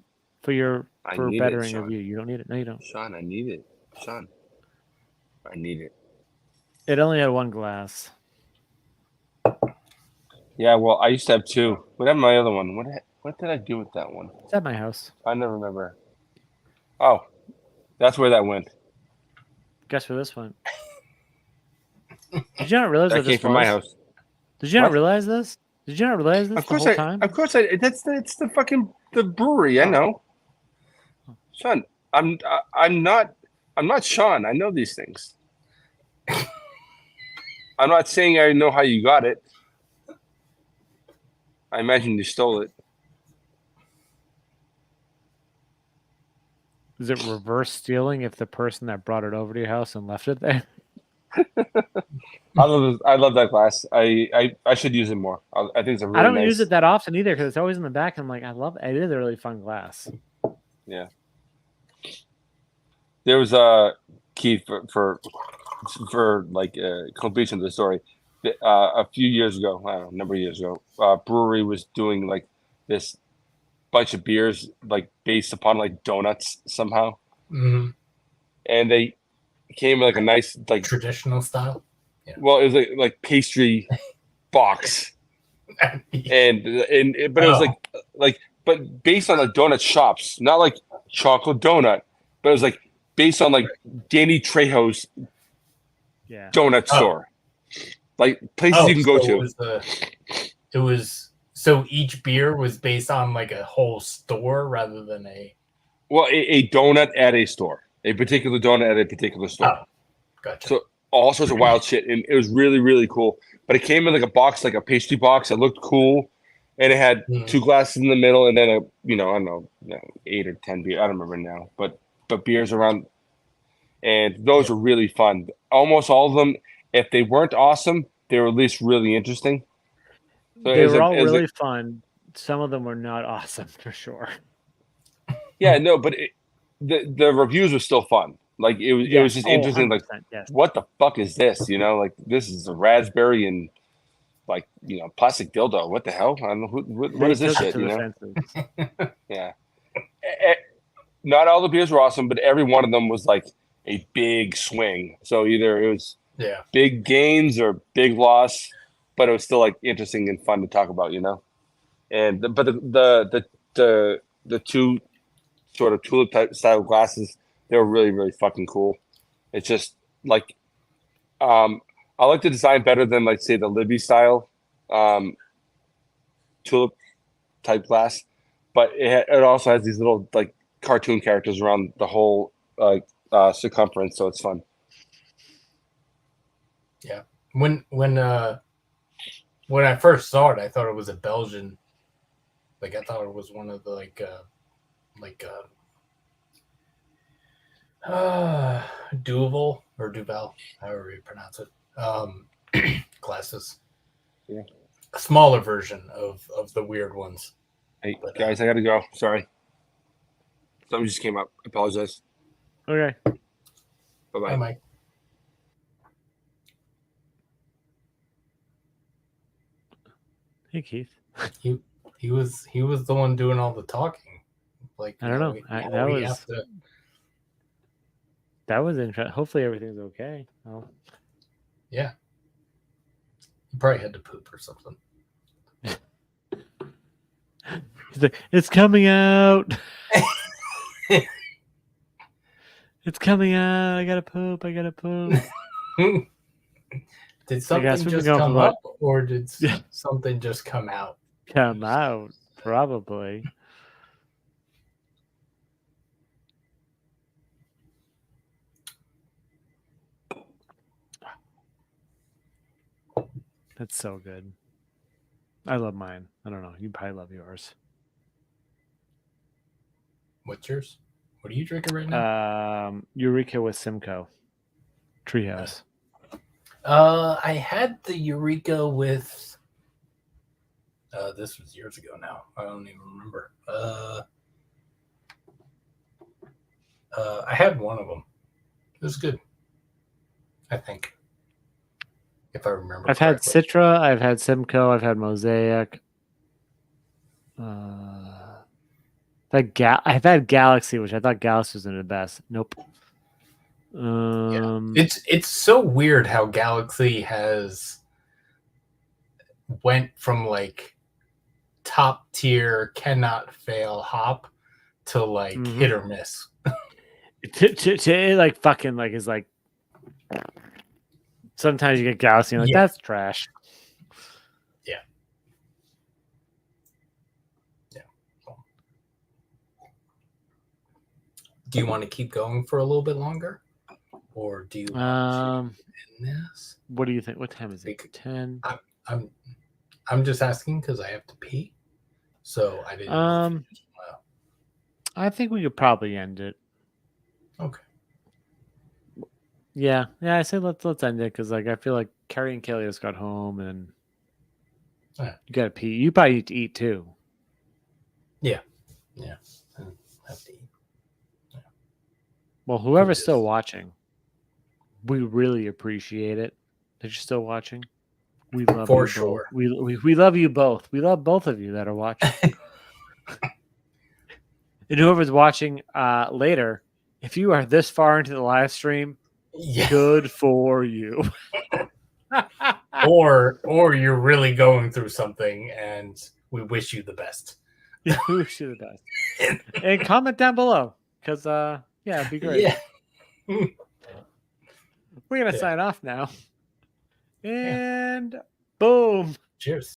A: of you. You don't need it. No, you don't.
B: Sean, I need it. Sean, I need it.
A: It only had one glass.
B: Yeah, well, I used to have two. What happened to my other one? What did I do with that one?
A: It's at my house.
B: I never remember. Oh, that's where that went.
A: Guess where this went? Did you not realize
B: that came from my house?
A: Did you not realize this? Did you not realize this? Of course, time?
B: Of course, it's the fucking the brewery. I know. Sean, I'm not Sean. I know these things. I'm not saying I know how you got it. I imagine you stole it.
A: Is it reverse stealing if the person that brought it over to your house and left it there?
B: I love that glass. I should use it more. I think it's a really
A: I don't
B: nice...
A: use it that often either because it's always in the back. I'm like, I love it. It is a really fun glass.
B: Yeah. There was a Keith for like completion of the story. A few years ago, I don't know, a number of years ago, brewery was doing like this bunch of beers like based upon like donuts somehow,
C: mm-hmm.
B: and came in like a nice like
C: traditional style. Yeah.
B: Well, it was like pastry box, but it was but based on like donut shops, not like chocolate donut, but it was like based on like Danny Trejo's donut store, like places you can go to.
C: It was so each beer was based on like a whole store rather than a
B: donut at a store, a particular donut at a particular store.
C: Oh, gotcha.
B: So all sorts of wild shit, and it was really, really cool. But it came in like a box, like a pastry box. It looked cool, and it had 2 glasses in the middle, and then I don't know, 8 or 10 beers. I don't remember now, but beers around, and those were really fun. Almost all of them, if they weren't awesome, they were at least really interesting. So
A: they were all really fun. Some of them were not awesome for sure.
B: Yeah, no, but the reviews were still fun. Like it was just interesting. Like, what the fuck is this? Like this is a raspberry and like plastic dildo. What the hell? I don't know what is this shit? Yeah. Not all the beers were awesome, but every one of them was like a big swing. So either it was big gains or big loss, but it was still like interesting and fun to talk about. And but the 2 sort of tulip type style glasses, they were really, really fucking cool. It's just like I like the design better than like say the Libby style tulip type glass, but it also has these little like cartoon characters around the whole circumference, so it's fun.
C: Yeah. When I first saw it, I thought it was a Belgian. Like I thought it was one of the Duvel or Duvel, however you pronounce it, glasses.
B: Yeah.
C: A smaller version of the weird ones.
B: Hey, guys, I gotta go. Sorry. Something just came up. I apologize.
A: Okay.
B: Bye-bye.
C: Bye, Mike.
A: Hey, Keith.
C: He was the one doing all the talking. Like
A: I don't know. That was interesting. Hopefully everything's okay. Oh.
C: Yeah. You probably had to poop or something.
A: He's like, it's coming out. It's coming out. I gotta poop.
C: Did something just come up, or did something just come out?
A: Come out, probably. That's so good. I love mine. I don't know. You probably love yours.
C: What's yours? What are you drinking right now?
A: Eureka with Simcoe. Treehouse.
C: I had the Eureka with. This was years ago now. I don't even remember. I had one of them. It was good. I think. If I remember.
A: I've had Citra. I've had Simcoe. I've had Mosaic. I've had Galaxy, which I thought Galaxy was the best. Nope.
C: It's so weird how Galaxy has went from like top tier cannot fail hop to like hit or miss.
A: to like fucking like is like sometimes you get Galaxy and like that's trash.
C: Yeah. Do you want to keep going for a little bit longer? Or do you want to end this?
A: What do you think? What time is it? 10.
C: I'm just asking because I have to pee. So I didn't
A: I think we could probably end it.
C: Okay.
A: Yeah. I say let's end it because like I feel like Carrie and Kelly just got home and you gotta pee. You probably need to eat too.
C: Yeah. I have to eat. Yeah.
A: Well, whoever's still watching, we really appreciate it that you're still watching. We love
C: for
A: you
C: sure.
A: Both. We love you both. We love both of you that are watching. And whoever's watching later, if you are this far into the live stream,
C: Yeah.
A: Good for you.
C: or you're really going through something, and we wish you the best.
A: Yeah, we wish you the best. And comment down below, because it'd be great.
C: Yeah.
A: We're gonna sign off now. And boom.
C: Cheers.